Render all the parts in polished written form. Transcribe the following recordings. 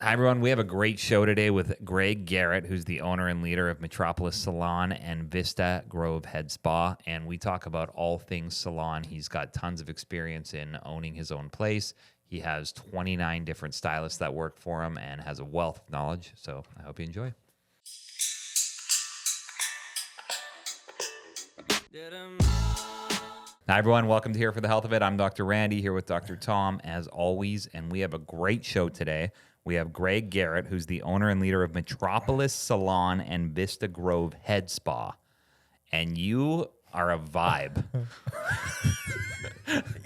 Hi, everyone. We have a great show today with Greg Garrett, who's the owner and leader of Metropolis Salon and Vista Grove Head Spa. And we talk about all things salon. He's got tons of experience in owning his own place. He has 29 different stylists that work for him and has a wealth of knowledge. So I hope you enjoy. Hi, everyone. Welcome to Here for the Health of It. I'm Dr. Randy here with Dr. Tom, as always, and we have a great show today. We have Greg Garrett, who's the owner and leader of Metropolis Salon and Vista Grove Head Spa. And you are a vibe.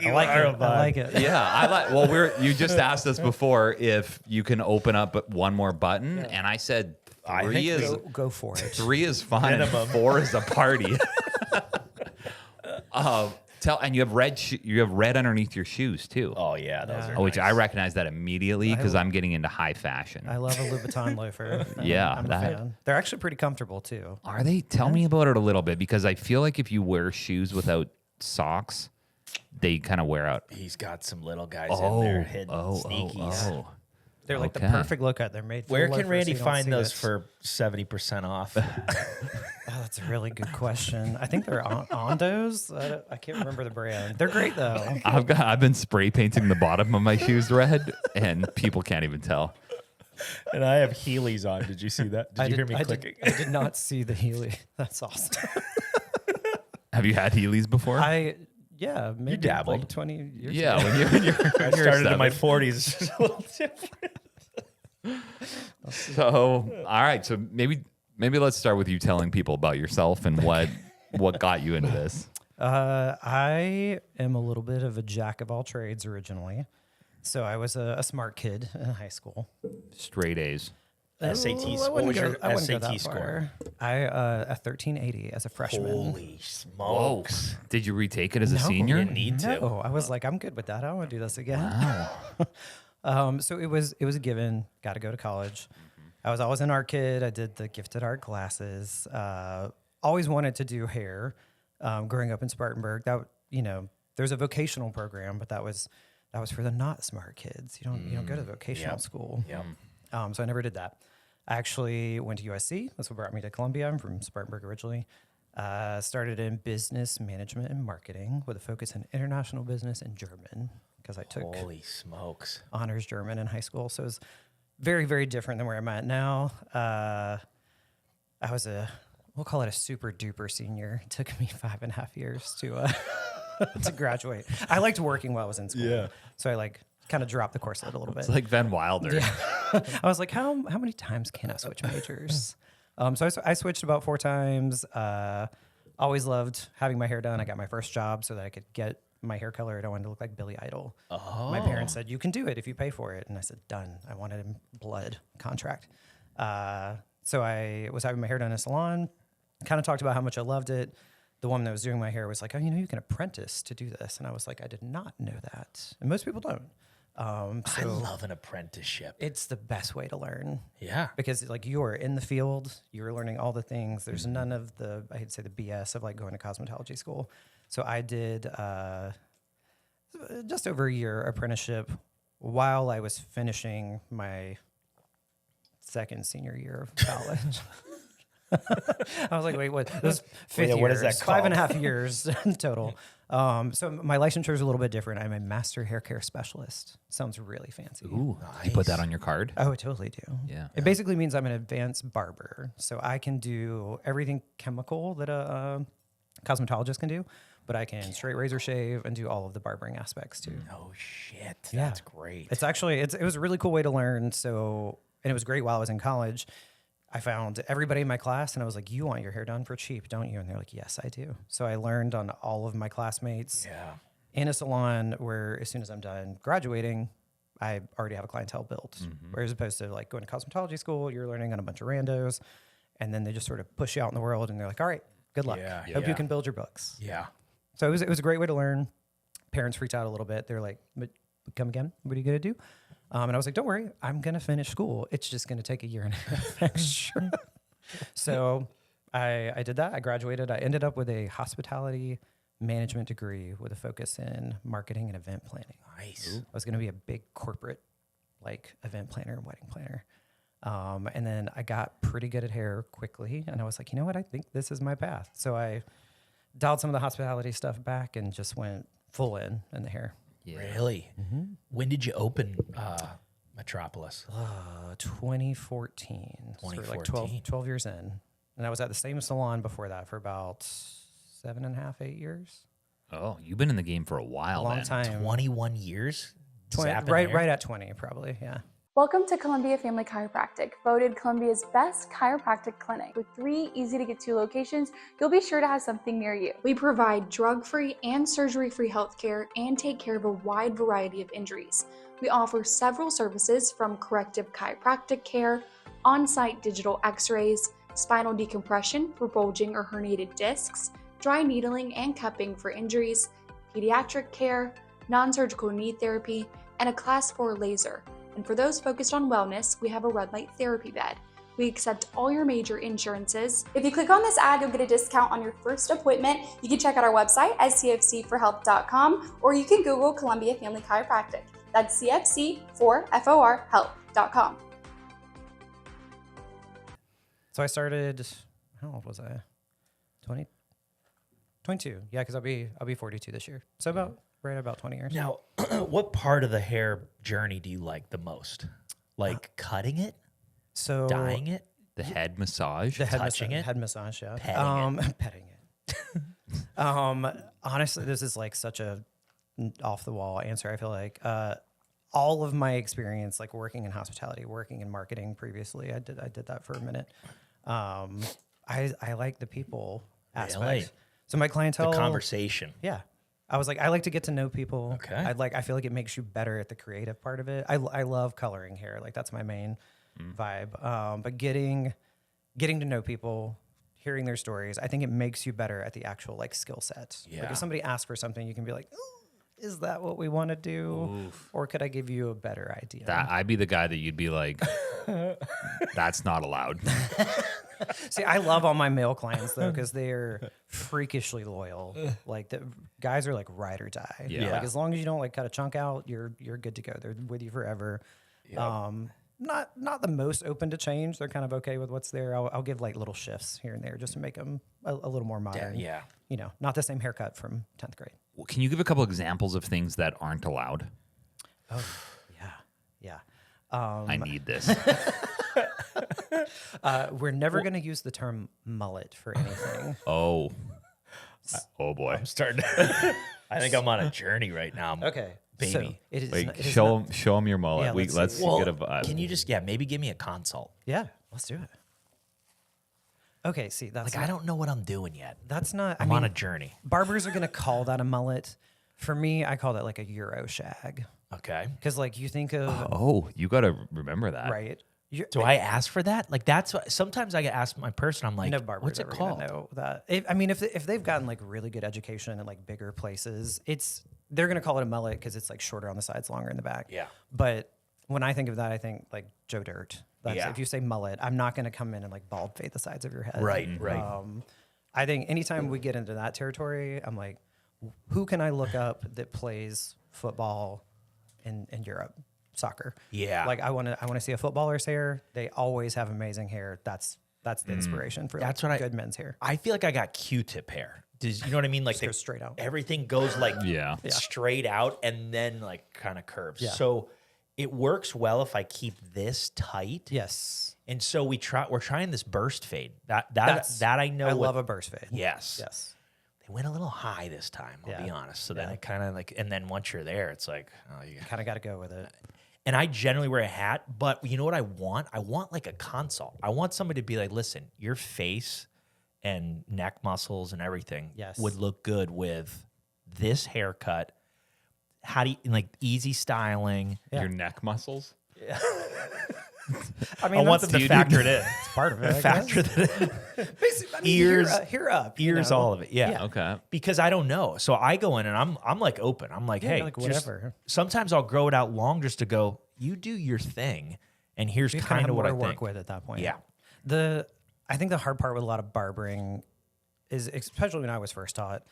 I like it. Yeah, well, you just asked us before if you can open up one more button, and I said three is go for it. 3 is fine, and 4 is a party. And you have red underneath your shoes too. Oh yeah, those are Which nice. I recognize that immediately because I'm getting into high fashion. I love a Louboutin loafer. I'm a that- fan. They're actually pretty comfortable too. Are they? Tell me about it a little bit, because I feel like if you wear shoes without socks, they kind of wear out. He's got some little guys in there hidden Oh, sneakies. They're like the Okay. perfect look-out. They're made for Where loafers, can Randy so you don't find see those it. for 70% off? Oh, that's a really good question. I think they're Ondos. I can't remember the brand. They're great though. I've been spray painting the bottom of my shoes red, and people can't even tell. And I have Heelys on. Did you see that? Did you hear me clicking? I did not see the Healy. That's awesome. Have you had Heelys before? Yeah, maybe dabbled. like 20 years yeah, ago. when you're I started in my 40s. It's just a little different. So, all right. So maybe let's start with you telling people about yourself and what got you into this. I am a little bit of a jack of all trades originally. So I was a smart kid in high school. Straight A's. SATs. I What was your I wouldn't go SAT that score? far. I a 1380 as a freshman. Holy smokes. Did you retake it as a No, senior? You need to. No, I was like, I'm good with that. I don't want to do this again. Wow. So it was a given. Got to go to college. I was always an art kid. I did the gifted art classes. Always wanted to do hair. Growing up in Spartanburg, there's a vocational program, but that was for the not smart kids. You don't go to vocational school. Yep. So I never did that. I actually went to USC. That's what brought me to Columbia. I'm from Spartanburg originally. Started in business management and marketing with a focus in international business and German, because I took Holy smokes. honors German in high school. So it was very, very different than where I'm at now. I was we'll call it a super duper senior. It took me 5.5 years to graduate. I liked working while I was in school. Yeah. So I kind of dropped the course a little bit. It's like Van Wilder. Yeah. I was like, how many times can I switch majors? So I switched about 4 times. Always loved having my hair done. I got my first job so that I could get my hair color. I don't want to look like Billy Idol. Oh. My parents said, you can do it if you pay for it. And I said, done. I wanted a blood contract. So I was having my hair done in a salon, kind of talked about how much I loved it. The woman that was doing my hair was like, oh, you can apprentice to do this. And I was like, I did not know that. And most people don't. I love an apprenticeship. It's the best way to learn. Yeah. Because you're in the field, you're learning all the things. There's none of the, I hate to say the BS of going to cosmetology school. So I did just over a year apprenticeship while I was finishing my second senior year of college. I was like, wait, what? This was fifth year. What is that 5.5 years total. So my licensure is a little bit different. I'm a master hair care specialist. Sounds really fancy. Ooh, you put that on your card? Oh, I totally do. Yeah. It basically means I'm an advanced barber. So I can do everything chemical that a cosmetologist can do, but I can straight razor shave and do all of the barbering aspects too. Oh, shit. Yeah. That's great. It's actually, it was a really cool way to learn. So, and it was great while I was in college. I found everybody in my class and I was like, you want your hair done for cheap, don't you? And they're like, yes, I do. So I learned on all of my classmates in a salon where as soon as I'm done graduating, I already have a clientele built. Whereas opposed to going to cosmetology school, you're learning on a bunch of randos and then they just sort of push you out in the world and they're like, all right, good luck. Hope you can build your books. Yeah. So it was a great way to learn. Parents freaked out a little bit. They're like, but come again? What are you going to do? And I was like, don't worry, I'm going to finish school. It's just going to take a year and a half extra. So I did that. I graduated. I ended up with a hospitality management degree with a focus in marketing and event planning. Nice. I was going to be a big corporate like event planner and wedding planner. And then I got pretty good at hair quickly, and I was like, you know what? I think this is my path. So I dialed some of the hospitality stuff back and just went full in the hair. Yeah. Really? When did you open Metropolis? 2014. So we're like 12 years in. And I was at the same salon before that for about 7.5, 8 years. Oh, you've been in the game for a while. Long then. time. 21 years? 20, right at 20, probably. Yeah. Welcome to Columbia Family Chiropractic, voted Columbia's best chiropractic clinic. With 3 easy-to-get-to locations, you'll be sure to have something near you. We provide drug-free and surgery-free healthcare and take care of a wide variety of injuries. We offer several services from corrective chiropractic care, on-site digital x-rays, spinal decompression for bulging or herniated discs, dry needling and cupping for injuries, pediatric care, non-surgical knee therapy, and a Class 4 laser. And for those focused on wellness, we have a red light therapy bed. We accept all your major insurances. If you click on this ad, you'll get a discount on your first appointment. You can check out our website at cfc4health.com, or you can Google Columbia Family Chiropractic. That's cfc4health.com. So I started, how old was I? 20? 22. Yeah, because I'll be 42 this year. So about 20 years. Now, what part of the hair journey do you like the most? Like cutting it? So Dyeing it? The head massage. the head touching it? head massage, yeah. Petting Petting it. Honestly, this is like such a off the wall answer. I feel like all of my experience, like working in hospitality, working in marketing previously, I did that for a minute. I like the people aspect. Really? So my The clientele, conversation. yeah. I was like, I like to get to know people. Okay. I feel like it makes you better at the creative part of it. I love coloring hair. Like that's my main vibe. But getting to know people, hearing their stories, I think it makes you better at the actual like skill set. Like Yeah. if somebody asks for something, you can be like, "Ooh, is that what we want to do? Or could I give you a better idea?" That I'd be the guy that you'd be like, that's not allowed. See, I love all my male clients though, because they're freakishly loyal. Like the guys are like ride or die. Yeah. Like as long as you don't like cut a chunk out, you're good to go. They're with you forever. Not the most open to change. They're kind of okay with what's there. I'll give like little shifts here and there just to make them a little more modern. Yeah. You know, not the same haircut from 10th grade. Well, can you give a couple examples of things that aren't allowed? Yeah. I need this. We're never going to use the term mullet for anything. Oh boy. I'm starting to, I think I'm on a journey right now. Okay. Baby. So it is, Wait, it is show not- him your mullet. Yeah, let's Let's see. Well, get a vibe. can you just, maybe give me a consult? Yeah, let's do it. Okay, see, that's Like, I don't know what I'm doing yet. that's not. I'm I on mean, a journey. barbers are gonna call that a mullet. For me, I call that like a Euro shag Okay. because like you think of Oh, you got to remember that. right. Do I ask for that? Like, that's what, sometimes I get asked my person, I'm like, No barber's what's it ever gonna called? know that. I mean, if they've gotten like really good education in like bigger places, they're gonna call it a mullet because it's like shorter on the sides, longer in the back. Yeah. But when I think of that, I think like Joe Dirt. Yeah. If you say mullet, I'm not gonna come in and like bald fade the sides of your head. Right, right. I think anytime we get into that territory, I'm like, who can I look up that plays football in Europe? Soccer. Yeah. Like I want to see a footballer's hair. They always have amazing hair. That's the inspiration for That's like, what good men's hair. I feel like I got Q-tip hair. Does, you know what I mean? Like Just goes straight out. Everything goes like Yeah. straight out and then like kind of curves. Yeah. So it works well if I keep this tight. Yes. And so we're trying this burst fade. That I know. I what- love a burst fade. Yes. Yes. They went a little high this time, I'll be honest. So then Yeah. it kind of like, and then once you're there, it's like, oh, you Kind of got to go with it. And I generally wear a hat, but you know what I want? I want like a consult. I want somebody to be like, listen, your face and neck muscles and everything Yes. would look good with this haircut. How do you, like, easy styling? Yeah. Your neck muscles. I mean, I want them to factor it in. It's part of it. I Factor guess. that in. Basically, I mean, Ears- here up, you Ears, know? all of it. Yeah. Okay. Because I don't know. So I go in and I'm like open. I'm like, Yeah, hey, like just- whatever. sometimes I'll grow it out long just to go, you do your thing. And here's You kind of what I more to think. work with at that point. Yeah. I think the hard part with a lot of barbering is, especially when I was first taught,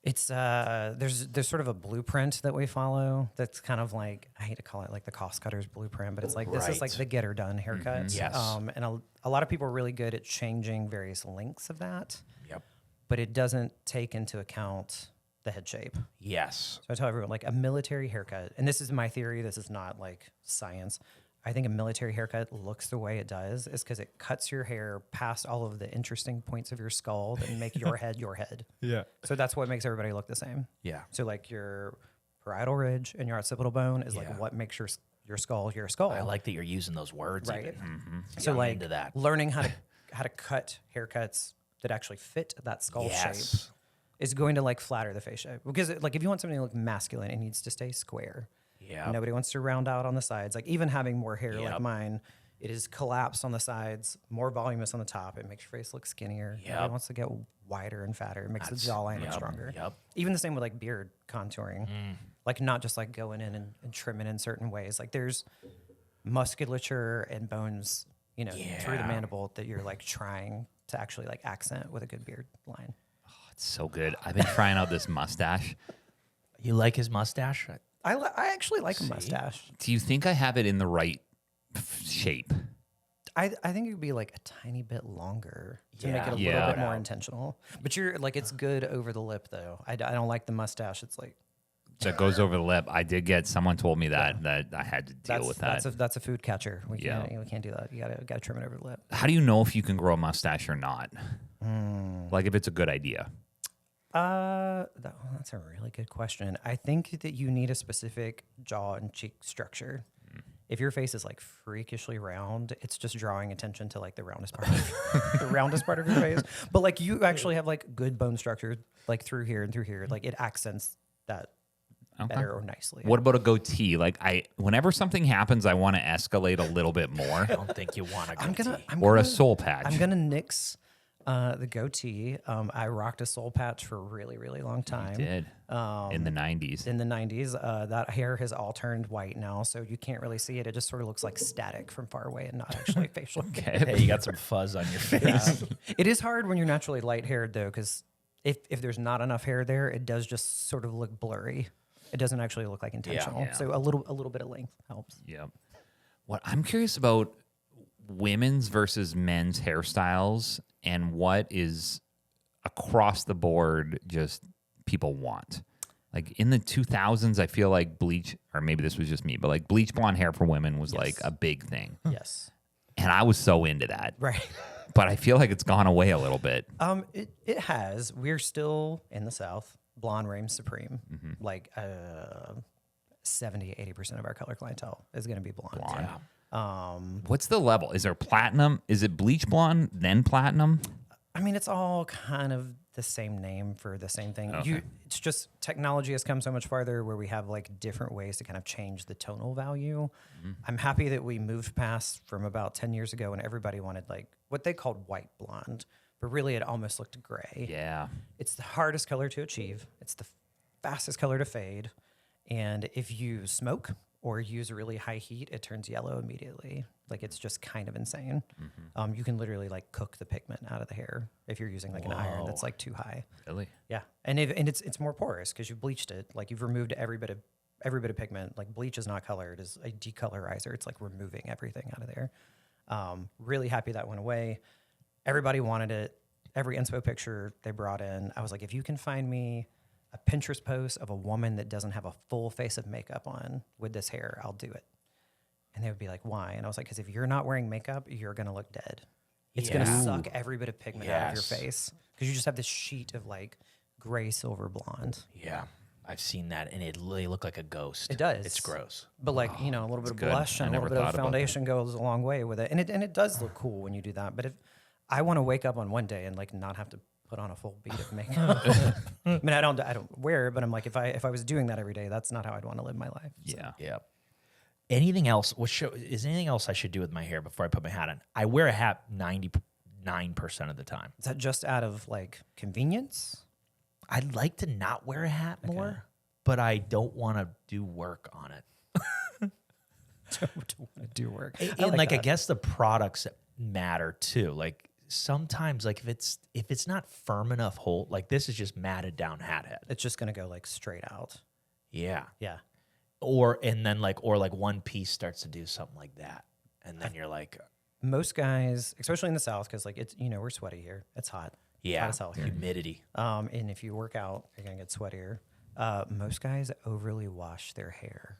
It's there's sort of a blueprint that we follow that's kind of like, I hate to call it like the cost cutter's blueprint, but it's like this is like Right. the get her done haircut. Yes. And a lot of people are really good at changing various lengths of that, Yep. but it doesn't take into account the head shape. Yes. So I tell everyone, like, a military haircut, and this is my theory, this is not like science. I think a military haircut looks the way it does is because it cuts your hair past all of the interesting points of your skull that make your head your head. Yeah. So that's what makes everybody look the same. Yeah. So like your parietal ridge and your occipital bone is Yeah. like what makes your skull your skull. I like that you're using those words. Right. Even. So I'm like into that. learning how to cut haircuts that actually fit that skull shape Yes. is going to like flatter the face shape. Because like if you want something to look masculine, it needs to stay square. Yeah. Nobody wants to round out on the sides. Like even having more hair Yep. like mine, it is collapsed on the sides, more voluminous on the top. It makes your face look skinnier. Yep. Everybody wants to get wider and fatter. It makes the jawline look yep, stronger. yep. Even the same with like beard contouring. Like not just like going in and trimming in certain ways. Like there's musculature and bones, you know, through the Yeah. mandible that you're like trying to actually like accent with a good beard line. It's so good. I've been trying out this mustache. You like his mustache? I actually like a mustache. Do you think I have it in the right shape? I think it would be like a tiny bit longer to make Yeah. it a Yeah. little bit more intentional. But you're like, it's good over the lip though. I don't like the mustache. It's like So it goes over the lip. I did get someone told me that I had to deal with that. that's a food catcher. We Yeah. can't do that. You gotta trim it over the lip. How do you know if you can grow a mustache or not? Like if it's a good idea. That's a really good question. I think that you need a specific jaw and cheek structure. If your face is like freakishly round, it's just drawing attention to like the roundest part of the roundest part of your face. But like you actually have like good bone structure like through here and through here. Like it accents that better or nicely. What about a goatee? Like whenever something happens, I want to escalate a little bit more. I don't think you want to go Or a soul patch. I'm gonna nix the goatee. I rocked a soul patch for a really, really long time. Did in the 90s. In the 90s, that hair has all turned white now, so you can't really see it. It just sort of looks like static from far away and not actually facial. Hey, you got some fuzz on your face. It is hard when you're naturally light haired though, because if there's not enough hair there, it does just sort of look blurry. It doesn't actually look like intentional. Yeah. So a little bit of length helps. Yep. What I'm curious about women's versus men's hairstyles and what is across the board just people want. Like in the 2000s, I feel like bleach, or maybe this was just me, but like bleach blonde hair for women was like a big thing. Yes. And I was so into that. Right. But I feel like it's gone away a little bit. It has. We're still in the South. Blonde reigns supreme. Like 70-80% of our color clientele is going to be blonde. What's the level? Is there platinum? Is it bleach blonde, then platinum? I mean, it's all kind of the same name for the same thing. Okay. It's just technology has come so much farther where we have like different ways to kind of change the tonal value. I'm happy that we moved past from about 10 years ago when everybody wanted like what they called white blonde, but really it almost looked gray. Yeah. It's the hardest color to achieve. It's the fastest color to fade. And if you smoke or use really high heat, it turns yellow immediately. Like it's just kind of insane. You can literally like cook the pigment out of the hair if you're using like an iron that's like too high. Really? Yeah, and it's more porous because you've bleached it. Like you've removed every bit of pigment. Like bleach is not color; it is a decolorizer. It's like removing everything out of there. Really happy that went away. Everybody wanted it. Every inspo picture they brought in, I was like, if you can find me a Pinterest post of a woman that doesn't have a full face of makeup on with this hair, I'll do it. And they would be like, why? And I was like, because if you're not wearing makeup, you're going to look dead. It's going to suck every bit of pigment out of your face because you just have this sheet of like gray, silver, blonde. Yeah. I've seen that, and it really look like a ghost. It does. It's gross. But like, you know, a little bit of good. blush I and a never little bit of thought about foundation goes a long way with it. And it does look cool when you do that. But if I want to wake up on one day and like not have to put on a full bead of makeup. I mean, I don't wear it, but I'm like, if I was doing that every day, that's not how I'd want to live my life. So. Yeah. Yeah. Anything else? Is anything else I should do with my hair before I put my hat on? I wear a hat 99% of the time. Is that just out of like convenience? I'd like to not wear a hat more, but I don't want to do work on it. Don't want to do work. And like I guess the products matter too. Like sometimes like if it's not firm enough hold, like this is just matted down hat head. It's just going to go like straight out. Yeah. Yeah. Or one piece starts to do something like that. And then you're like, Most guys, especially in the South, because like it's, we're sweaty here. It's hot. It's hot as hell here. humidity. And if you work out, you're going to get sweatier. Most guys overly wash their hair.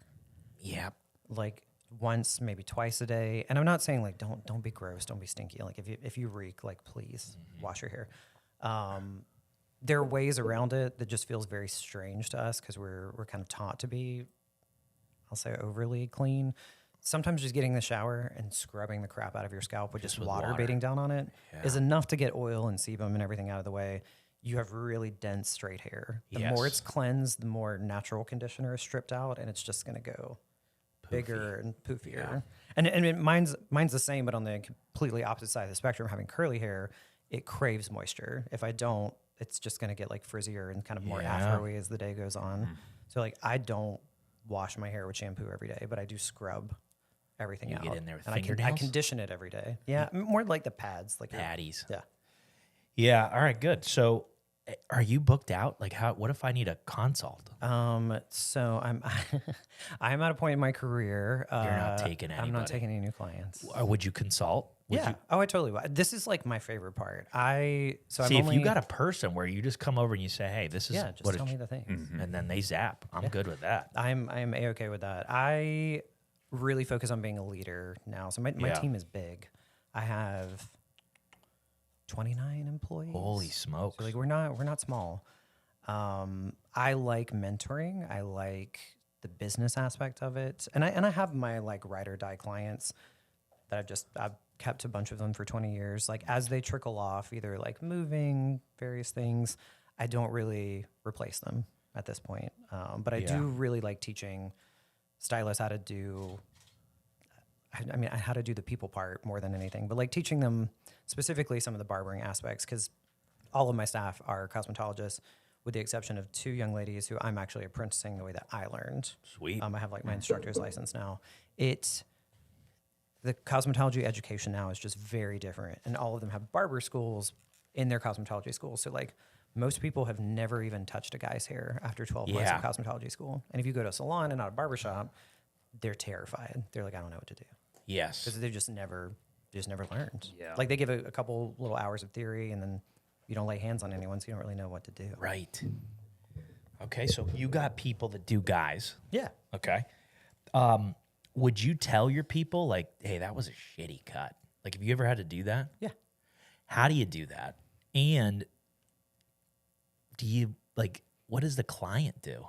Yeah. Like once, maybe twice a day. And I'm not saying like don't be gross, don't be stinky. Like if you reek, like please wash your hair. There are ways around it that just feels very strange to us because we're kind of taught to be, I'll say, overly clean. Sometimes just getting in the shower and scrubbing the crap out of your scalp with just water beating down on it is enough to get oil and sebum and everything out of the way. You have really dense straight hair. The more it's cleansed, the more natural conditioner is stripped out, and it's just going to go bigger and poofier. And mine's the same, but on the completely opposite side of the spectrum, having curly hair, it craves moisture. If I don't, it's just going to get like frizzier and kind of more afro-y as the day goes on. So like I don't wash my hair with shampoo every day, but I do scrub everything out. Get in there with and fingernails? I condition it every day. Yeah, more like the pads, like Patties. Yeah. Yeah. All right, good. So are you booked out? Like what if I need a consult? So I'm at a point in my career. You're not taking I'm not anybody. taking any new clients. Would you consult? Would Yeah. you? Oh, I totally would. This is like my favorite part. See, if you got a person where you just come over and you say, "Hey, this is just what tell it me the things. and then they zap. I'm good with that. I'm A-okay with that. I really focus on being a leader now. So my team is big. I have 29 employees. Holy smokes! So like we're not small. I like mentoring. I like the business aspect of it, and I have my like ride or die clients that I've kept a bunch of them for 20 years. Like as they trickle off, either like moving, various things, I don't really replace them at this point. But I do really like teaching stylists how to do. How to do the people part more than anything, but like teaching them specifically some of the barbering aspects, because all of my staff are cosmetologists, with the exception of 2 young ladies who I'm actually apprenticing the way that I learned. Sweet. I have like my instructor's license now. The cosmetology education now is just very different, and all of them have barber schools in their cosmetology schools. So like most people have never even touched a guy's hair after 12 months of cosmetology school. And if you go to a salon and not a barber shop, they're terrified. They're like, I don't know what to do. Yes. Because they just never learned. Yeah. Like they give a couple little hours of theory, and then you don't lay hands on anyone, so you don't really know what to do. Right. Okay, so you got people that do guys. Yeah. Okay. Would you tell your people like, hey, that was a shitty cut? Like, have you ever had to do that? Yeah. How do you do that? And do you what does the client do?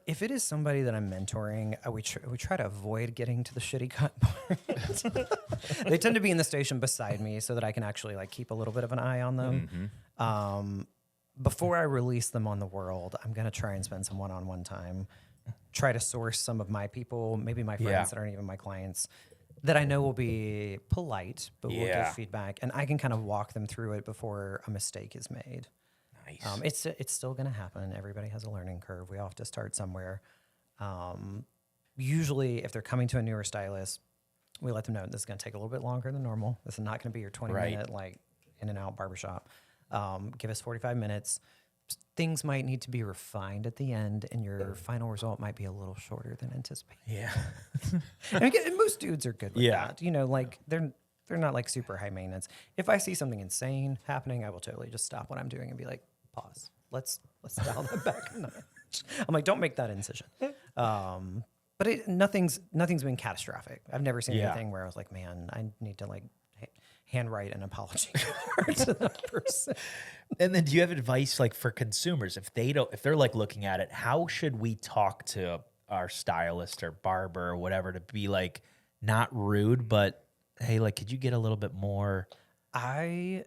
If it is somebody that I'm mentoring, we try to avoid getting to the shitty cut part. They tend to be in the station beside me so that I can actually like keep a little bit of an eye on them. Before I release them on the world, I'm going to try and spend some one-on-one time, try to source some of my people, maybe my friends that aren't even my clients, that I know will be polite, but will give feedback, and I can kind of walk them through it before a mistake is made. Nice. It's still going to happen. Everybody has a learning curve. We all have to start somewhere. Usually, if they're coming to a newer stylist, we let them know this is going to take a little bit longer than normal. This is not going to be your 20-minute like in and out barbershop. Give us 45 minutes. Things might need to be refined at the end, and your final result might be a little shorter than anticipated. Yeah. And again, most dudes are good with that. You know, like they're not like super high maintenance. If I see something insane happening, I will totally just stop what I'm doing and be like, pause. Let's dial that back a notch. I'm like, don't make that incision. But nothing's been catastrophic. I've never seen anything where I was like, man, I need to like handwrite an apology card to that person. And then do you have advice like for consumers if they're like looking at it, how should we talk to our stylist or barber or whatever to be like not rude, but hey, like could you get a little bit more? I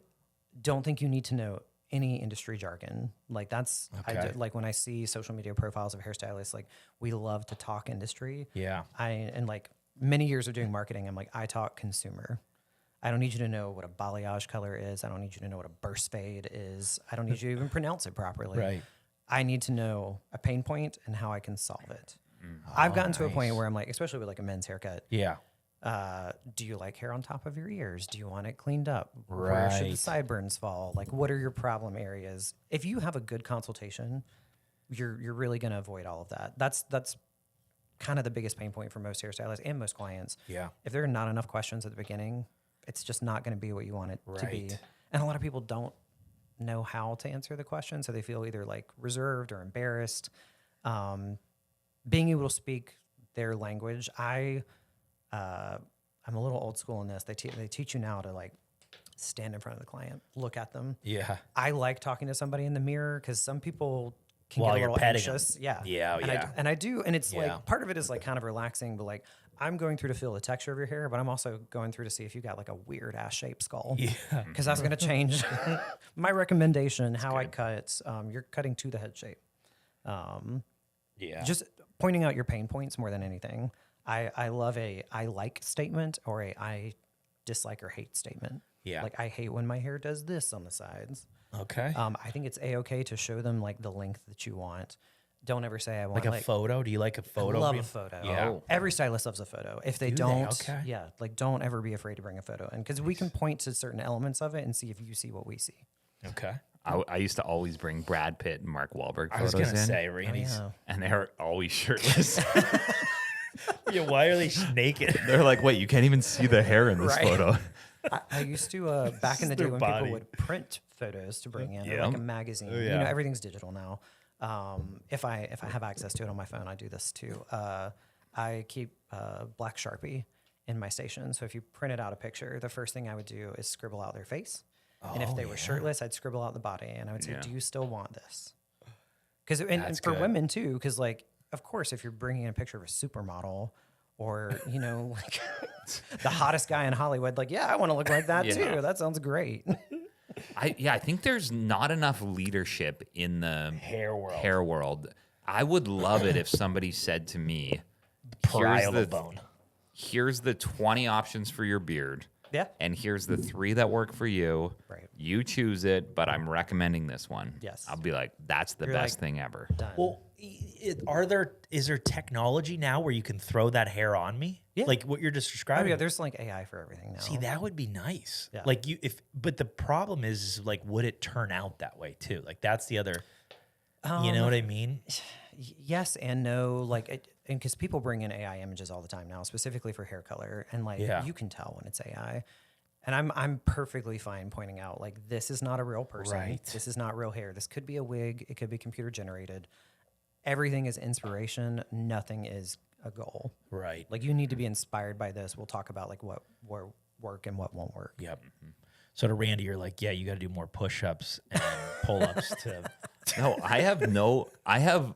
don't think you need to know any industry jargon. Like that's like when I see social media profiles of hairstylists, like we love to talk industry. Yeah. And like many years of doing marketing, I'm like, I talk consumer. I don't need you to know what a balayage color is. I don't need you to know what a burst fade is. I don't need you to even pronounce it properly. Right. I need to know a pain point and how I can solve it. I've gotten to a point where I'm like, especially with like a men's haircut, Yeah. Do you like hair on top of your ears? Do you want it cleaned up? Where should the Right. sideburns fall? Like, what are your problem areas? If you have a good consultation, you're really going to avoid all of that. That's kind of the biggest pain point for most hairstylists and most clients. Yeah. If there are not enough questions at the beginning, it's just not going to be what you want it to be. Right. And a lot of people don't know how to answer the question, so they feel either like reserved or embarrassed. Being able to speak their language, I'm a little old school in this. They teach you now to like stand in front of the client, look at them. Yeah. I like talking to somebody in the mirror because some people can While get a you're little petting 'em. anxious. Yeah. Yeah, and yeah. I do. And it's Yeah. like, part of it is like kind of relaxing, but like I'm going through to feel the texture of your hair, but I'm also going through to see if you got like a weird ass shaped skull. Yeah. Because that's going to change my recommendation, how I cut. You're cutting to the head shape. Yeah. Just pointing out your pain points more than anything. I love a I like statement or a I dislike or hate statement. Yeah. Like I hate when my hair does this on the sides. Okay. I think it's a-okay to show them like the length that you want. Don't ever say I want like a photo? Do you like a photo? I love of a you? photo. Yeah. Every stylist loves a photo. If they Do they? don't, Okay. yeah, like don't ever be afraid to bring a photo in because we can point to certain elements of it and see if you see what we see. Okay. I used to always bring Brad Pitt and Mark Wahlberg I was photos gonna in, say, Randy's. Yeah. and they're always shirtless. Yeah. Why are they naked? They're like, wait, you can't even see the hair in this Right. photo. I used to back in the day Their when body. people would print photos to bring in, or Yeah. like a magazine. You yeah. know, everything's digital now. If I have access to it on my phone, I do this too. I keep black Sharpie in my station. So if you printed out a picture, the first thing I would do is scribble out their face. And if they were shirtless, I'd scribble out the body, and I would say, Yeah. "Do you still want this?" Because and That's for good. women too, because like of course, if you're bringing in a picture of a supermodel. Or, you know, like the hottest guy in Hollywood, like, yeah, I want to look like that Yeah. too. That sounds great. I think there's not enough leadership in the Hair world. hair world. I would love it if somebody said to me, Parietal bone. here's the 20 options for your beard. Yeah. And here's the 3 that work for you. Right. You choose it, but I'm recommending this one. Yes. I'll be like, that's the You're best like, thing ever. Done. Well, is there technology now where you can throw that hair on me? Yeah. Like what you're just Oh describing? yeah, there's like AI for everything now. See, that would be nice. Yeah. Like but the problem is like, would it turn out that way too? Like that's the other, you know what I mean? Yes and no. Like, and because people bring in AI images all the time now, specifically for hair color, and like Yeah. you can tell when it's AI. And I'm perfectly fine pointing out like this is not a real person. Right. This is not real hair. This could be a wig. It could be computer generated. Everything is inspiration. Nothing is a goal. Right. Like you need to be inspired by this. We'll talk about like what will work and what won't work. Yep. So to Randy, you're like, yeah, you got to do more push-ups and pull-ups to. No, I have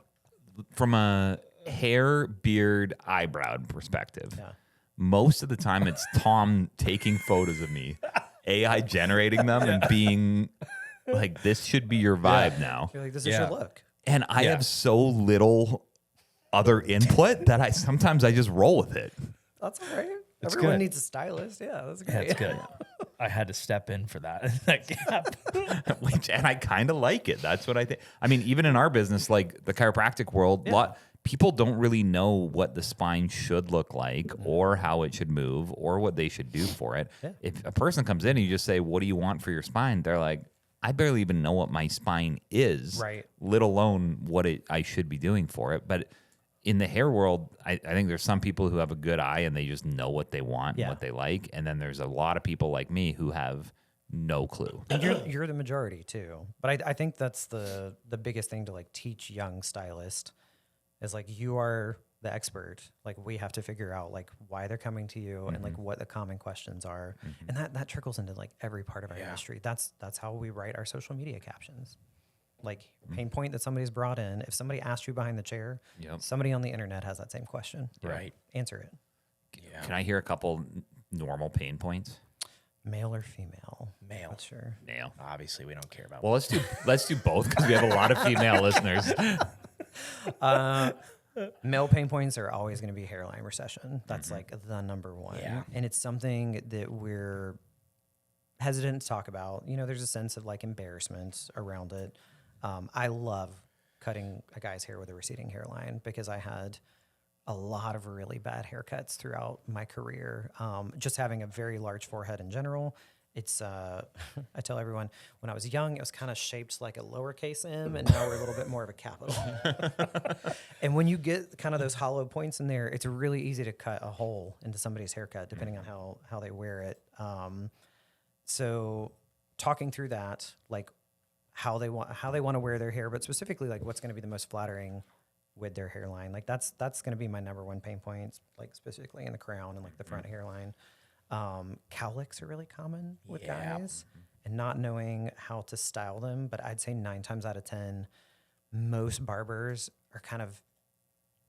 from a hair, beard, eyebrow perspective. Yeah. Most of the time it's Tom taking photos of me, AI generating them and being like, this should be your vibe now. You're like, this is Yeah. your look. And I Yeah. have so little other input that I sometimes just roll with it. That's all right. That's Everyone good. needs a stylist. Yeah, that's great. That's good. I had to step in for that gap. And I kind of like it. That's what I think. I mean, even in our business, like the chiropractic world, people don't really know what the spine should look like or how it should move or what they should do for it. Yeah. If a person comes in and you just say, what do you want for your spine? They're like, I barely even know what my spine is, Right. let alone what I should be doing for it. But in the hair world, I think there's some people who have a good eye and they just know what they want and Yeah. what they like. And then there's a lot of people like me who have no clue. And you're the majority too. But I think that's the biggest thing to like teach young stylists is like you are the expert. Like we have to figure out like why they're coming to you and like what the common questions are. And that trickles into like every part of our industry. That's how we write our social media captions. Like pain point that somebody's brought in. If somebody asked you behind the chair, Yep. somebody on the internet has that same question. Right. Answer it. Yeah. Can I hear a couple normal pain points? Male or female? Male. Not sure. Nail. Obviously, we don't care about. Well, let's do both because we have a lot of female listeners. Male pain points are always going to be hairline recession. That's like the number one. Yeah. And it's something that we're hesitant to talk about. You know, there's a sense of like embarrassment around it. I love cutting a guy's hair with a receding hairline because I had a lot of really bad haircuts throughout my career. Just having a very large forehead in general. It's, I tell everyone, when I was young, it was kind of shaped like a lowercase m, and now we're a little bit more of a capital. And when you get kind of those hollow points in there, it's really easy to cut a hole into somebody's haircut, depending on how they wear it. So talking through that, like how they want to wear their hair, but specifically like what's going to be the most flattering with their hairline. Like that's going to be my number one pain point, like specifically in the crown and like the front hairline. Cowlicks are really common with guys, and not knowing how to style them. But I'd say 9 times out of 10, most barbers are kind of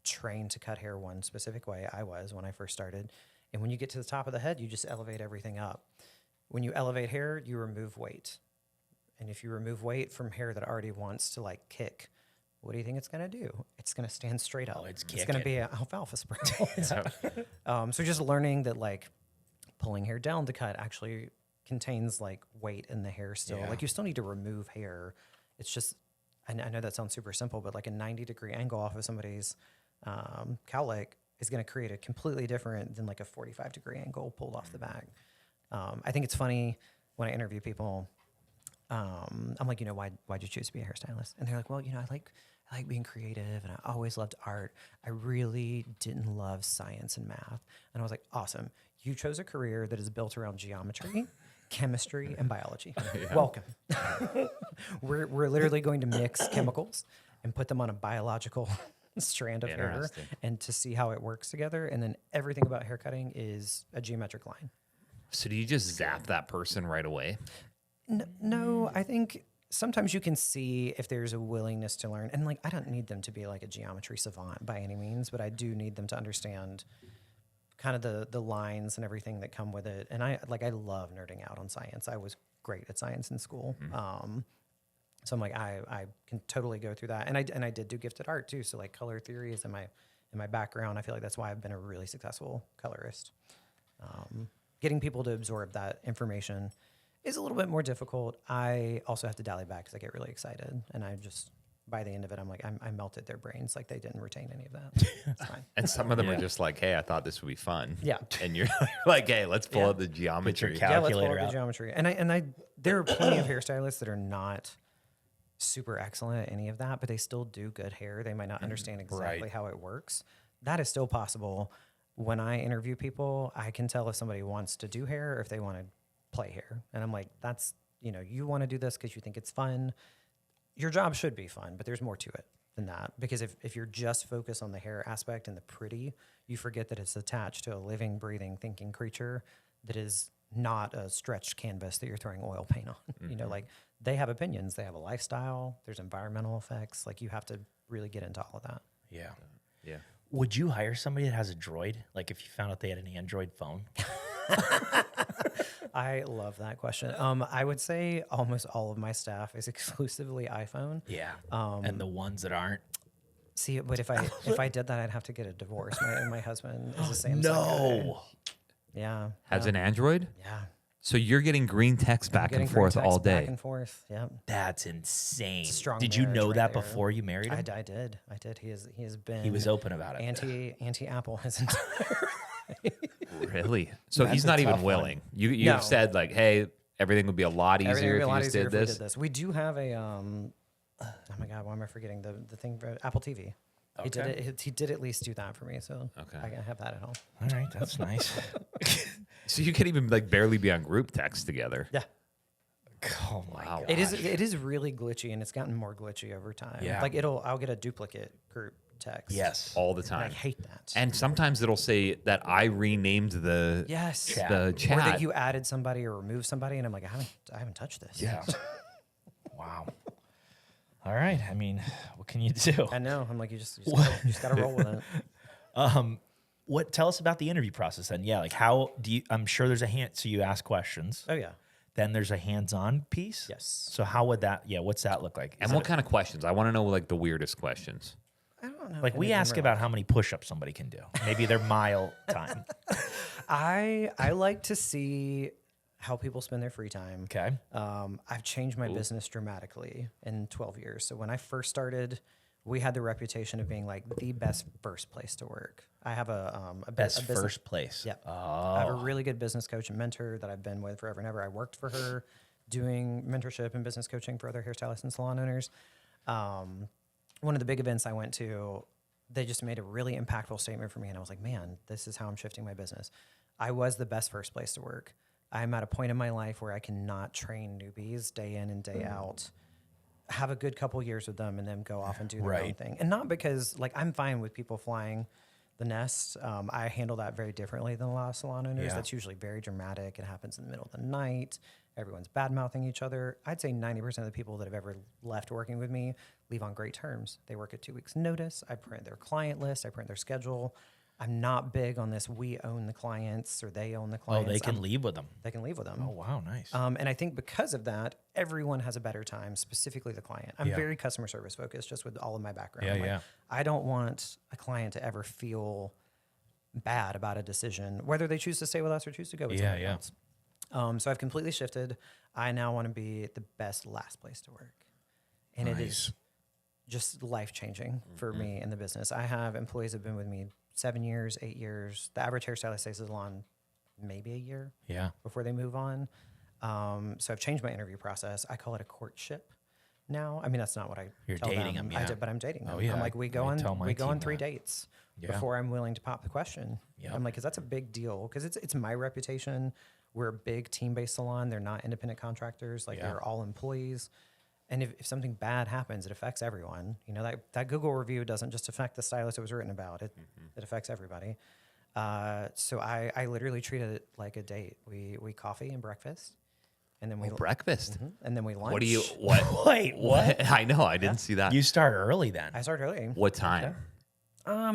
trained to cut hair one specific way. I was when I first started. And when you get to the top of the head, you just elevate everything up. When you elevate hair, you remove weight. And if you remove weight from hair that already wants to like kick, what do you think it's going to do? It's going to stand straight up. It's going to be an alfalfa sprout. So just learning that like pulling hair down to cut actually contains like weight in the hair still. Like you still need to remove hair. It's just, I know that sounds super simple, but like a 90-degree angle off of somebody's cowlick is going to create a completely different than like a 45-degree angle pulled off the back. I think it's funny when I interview people. I'm like, why'd you choose to be a hairstylist? And they're like, well, I like being creative, and I always loved art. I really didn't love science and math. And I was like, awesome. You chose a career that is built around geometry, chemistry, and biology. Welcome. We're literally going to mix chemicals and put them on a biological strand of hair and to see how it works together. And then everything about haircutting is a geometric line. So do you just zap that person right away? No, I think sometimes you can see if there's a willingness to learn. And like, I don't need them to be like a geometry savant by any means, but I do need them to understand kind of the lines and everything that come with it. And I love nerding out on science. I was great at science in school. So I'm like, I can totally go through that. And I did do gifted art too. So like color theory is in my background. I feel like that's why I've been a really successful colorist. Getting people to absorb that information is a little bit more difficult. I also have to dally back because I get really excited, and I just, by the end of it, I'm like, I melted their brains. Like they didn't retain any of that. It's fine. And some of them are just like, hey, I thought this would be fun. Yeah. And you're like, hey, let's pull out the geometry. Put your Yeah, let's pull calculator out out. the geometry. And I there are plenty of hairstylists that are not super excellent at any of that, but they still do good hair. They might not understand exactly how it works. That is still possible. When I interview people, I can tell if somebody wants to do hair or if they want to play hair. And I'm like, that's, you want to do this because you think it's fun. Your job should be fun, but there's more to it than that. Because if you're just focused on the hair aspect and the pretty, you forget that it's attached to a living, breathing, thinking creature that is not a stretched canvas that you're throwing oil paint on. Like they have opinions, they have a lifestyle, there's environmental effects. Like you have to really get into all of that. Yeah. Yeah. Would you hire somebody that has a droid? Like if you found out they had an Android phone? I love that question. I would say almost all of my staff is exclusively iPhone. Yeah. And the ones that aren't? See, but if I did that, I'd have to get a divorce. My husband is the same. No. Yeah. Has an Android? Yeah. So you're getting green text back and forth all day. Back and forth. Yeah. That's insane. Strong Did you marriage know right that there. before you married him? I did. He has been. He was open about it. Anti Apple his entire. Really? So That's he's a not even tough willing. one. You've No. said like, hey, everything would be a lot easier if you just did this. We do have a oh my God, why am I forgetting the thing for Apple TV? He did Okay. it. He did at least do that for me, so Okay. I have that at home. All right, that's nice. So you can't even like barely be on group text together. Yeah. Oh my Wow. God. It is really glitchy, and it's gotten more glitchy over time. Yeah. Like I'll get a duplicate group text. Yes. All the And I time. hate that. And sometimes it'll say that I renamed the yes. Chat. the Or chat. that you added somebody or removed somebody, and I'm like, I haven't touched this. Yeah. Wow. All right. I mean, what can you do? I know. I'm like, you just gotta roll with it. Tell us about the interview process then. Yeah, like how do you, I'm sure there's a hand, so you ask questions. Oh yeah. Then there's a hands-on piece. Yes. So how would that, what's that look like? And what kind of questions? I want to know like the weirdest questions. I don't know. Like if we any of them ask are about how many push-ups somebody can do. Maybe their mile time. I like to see how people spend their free time. Okay. I've changed my business dramatically in 12 years. So when I first started we had the reputation of being like the best first place to work. I have a Best business, first place. Yeah. Oh. I have a really good business coach and mentor that I've been with forever and ever. I worked for her doing mentorship and business coaching for other hairstylists and salon owners. One of the big events I went to, they just made a really impactful statement for me. And I was like, man, this is how I'm shifting my business. I was the best first place to work. I'm at a point in my life where I cannot train newbies day in and day out, have a good couple years with them, and then go off and do their own thing. And not because, like, I'm fine with people flying the nest. I handle that very differently than a lot of salon owners. That's usually very dramatic. It happens in the middle of the night. Everyone's bad-mouthing each other. I'd say 90% of the people that have ever left working with me leave on great terms. They work at 2 weeks' notice. I print their client list. I print their schedule. I'm not big on this, we own the clients or they own the clients. Oh, they can leave with them. They can leave with them. Oh, wow, nice. And I think because of that, everyone has a better time, specifically the client. I'm very customer service focused just with all of my background. I don't want a client to ever feel bad about a decision, whether they choose to stay with us or choose to go with somebody else. So I've completely shifted. I now want to be the best last place to work. And it is just life-changing for me in the business. I have employees that have been with me 7 years, 8 years. The average hairstylist stays at the salon maybe a year before they move on. So I've changed my interview process. I call it a courtship now. I mean, that's not what I tell dating them, I did, but I'm dating them. Oh, yeah. I'm like, we go I on tell my 3 team dates before I'm willing to pop the question. I'm like, because that's a big deal. Because it's my reputation. We're a big team-based salon. They're not independent contractors. Like they're all employees. And if something bad happens, it affects everyone. You know, that Google review doesn't just affect the stylist it was written about. It affects everybody. So I literally treat it like a date. We coffee and breakfast. And then we breakfast. And then we lunch. What do you what? Wait, what? I know, I didn't see that. You start early then. I start early. What time?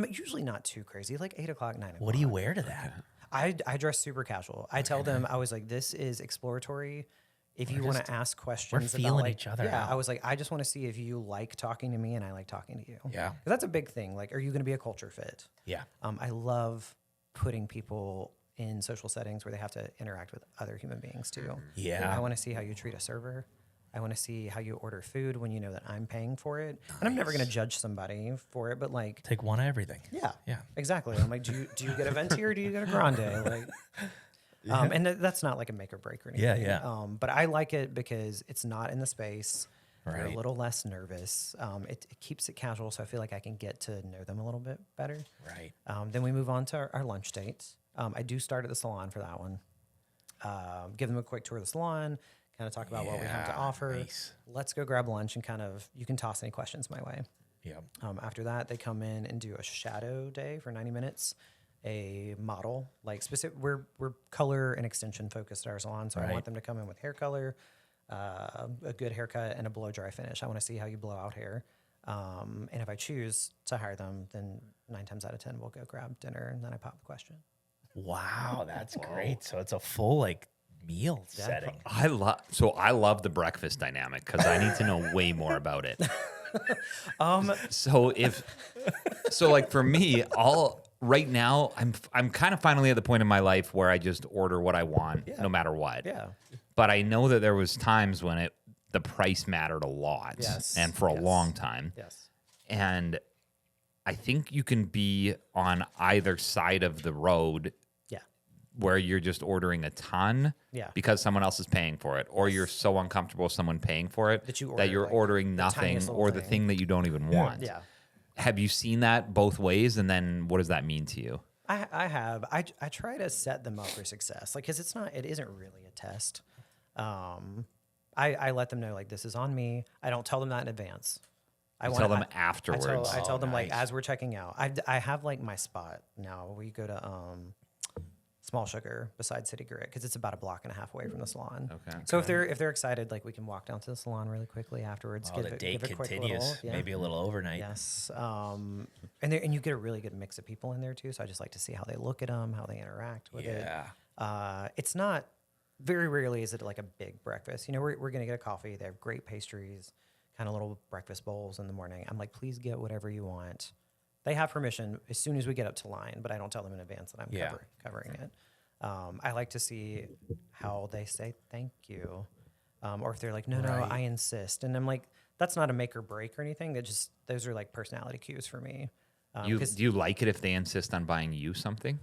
Usually not too crazy, like 8 o'clock, 9 o'clock. What do you wear to that? I dress super casual. I tell them, I was like, this is exploratory. If you want to ask questions, we're feeling about, like, each other Yeah, out. I was like, I just want to see if you like talking to me and I like talking to you. Yeah. 'Cause that's a big thing. Like, are you going to be a culture fit? Yeah. I love putting people in social settings where they have to interact with other human beings too. Yeah. I want to see how you treat a server. I want to see how you order food when you know that I'm paying for it. And I'm never going to judge somebody for it, but like, Take one of everything. yeah, Yeah. exactly. I'm like, do you get a venti or do you get a grande? Like, and that's not like a make or break or anything. Yeah. But I like it because it's not in the space. You're Right. a little less nervous. It keeps it casual, so I feel like I can get to know them a little bit better. Right. Then we move on to our lunch dates. I do start at the salon for that one. Give them a quick tour of the salon, kind of talk about what we have to offer. Nice. Let's go grab lunch and you can toss any questions my way. Yeah. After that, they come in and do a shadow day for 90 minutes. A model, like specific, we're color and extension focused at our salon, so I want them to come in with hair color, a good haircut, and a blow dry finish. I want to see how you blow out hair. And if I choose to hire them, then 9 times out of 10 we'll go grab dinner, and then I pop the question. Wow, that's great. So it's a full like meal setting. I love the breakfast dynamic because I need to know way more about it. So like for me, right now I'm kind of finally at the point in my life where I just order what I want no matter what. Yeah. But I know that there was times when the price mattered a lot. Yes. And for a long time. Yes. And I think you can be on either side of the road where you're just ordering a ton because someone else is paying for it, or you're so uncomfortable with someone paying for it that you're like ordering nothing or the thing that you don't even want. Yeah. Have you seen that both ways? And then what does that mean to you? I have. I try to set them up for success, like, because it isn't really a test. I let them know, like, this is on me. I don't tell them that in advance. I tell them afterwards. I tell them like as we're checking out. I have like my spot now. We go to Small Sugar beside City Grit because it's about a block and a half away from the salon. Okay. So if they're excited, like we can walk down to the salon really quickly afterwards. Oh, the date continues. Maybe a little overnight. Yes. And you get a really good mix of people in there too. So I just like to see how they look at them, how they interact with it. It's not very rarely is it like a big breakfast. You know, we're gonna get a coffee. They have great pastries, kind of little breakfast bowls in the morning. I'm like, please get whatever you want. They have permission as soon as we get up to line, but I don't tell them in advance that I'm covering it. I like to see how they say thank you. Or if they're like, no, I insist. And I'm like, that's not a make or break or anything. Those are like personality cues for me. Do you like it if they insist on buying you something?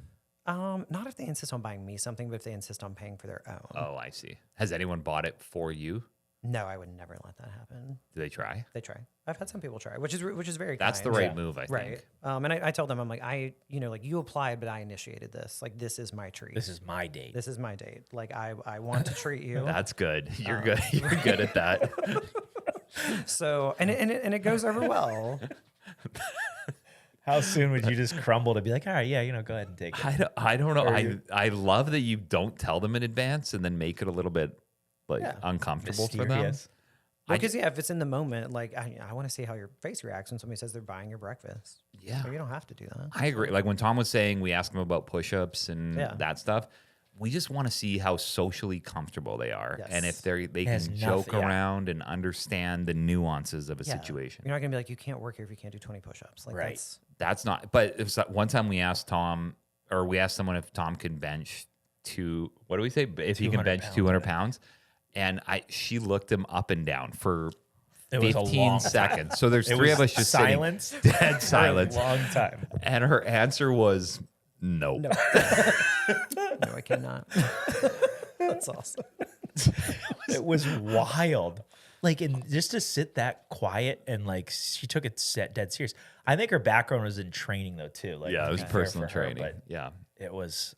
Not if they insist on buying me something, but if they insist on paying for their own. Oh, I see. Has anyone bought it for you? No, I would never let that happen. Do they try? They try. I've had some people try, which is very That's kind. the right move, I Right. think. And I told them, I'm like, like you applied, but I initiated this. Like, this is my treat. This is my date. This is my date. Like, I want to treat you. That's good. You're good. You're good at that. So, and it goes over well. How soon would you just crumble to be like, all right, yeah, go ahead and take it? I don't know. I love that you don't tell them in advance and then make it a little bit uncomfortable for them. Mysterious. Because if it's in the moment, like I want to see how your face reacts when somebody says they're buying your breakfast. Yeah. So you don't have to do that. I agree. Like when Tom was saying, we asked him about push-ups and that stuff. We just want to see how socially comfortable they are, Yes. and if they Has can joke nothing- yeah. around and understand the nuances of a situation. You're not gonna be like, you can't work here if you can't do 20 push-ups. Like Right. That's not. But it was one time we asked Tom, or we asked someone if Tom can bench what do we say? If he can 200 bench pounds, 200 pounds, and she looked him up and down for It was a 15 long seconds. So there's It three was of us just silence sitting dead silence, for a long time. and her answer was no. No, I cannot. That's awesome. It was wild. Like, and just to sit that quiet and like, she took it dead serious. I think her background was in training though too. Like, Yeah, it was to be fair personal for her, training. but Yeah, it was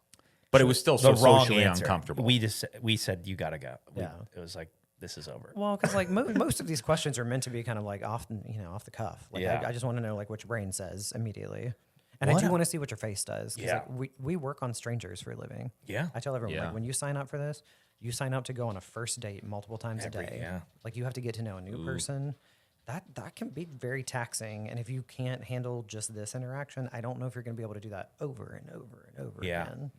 but it was still the so wrong socially answer. uncomfortable. We said you gotta go. Yeah. It was like, this is over. Well, because like most of these questions are meant to be kind of like off the cuff. Like Yeah. I just want to know like what your brain says immediately, and I What do a- want to see what your face does. 'Cause, Yeah. like, we work on strangers for a living. Yeah. I tell everyone Yeah. like when you sign up for this, you sign up to go on a first date multiple times a day. Yeah. Like you have to get to know a new person. That can be very taxing, and if you can't handle just this interaction, I don't know if you're going to be able to do that over and over and over Yeah. again.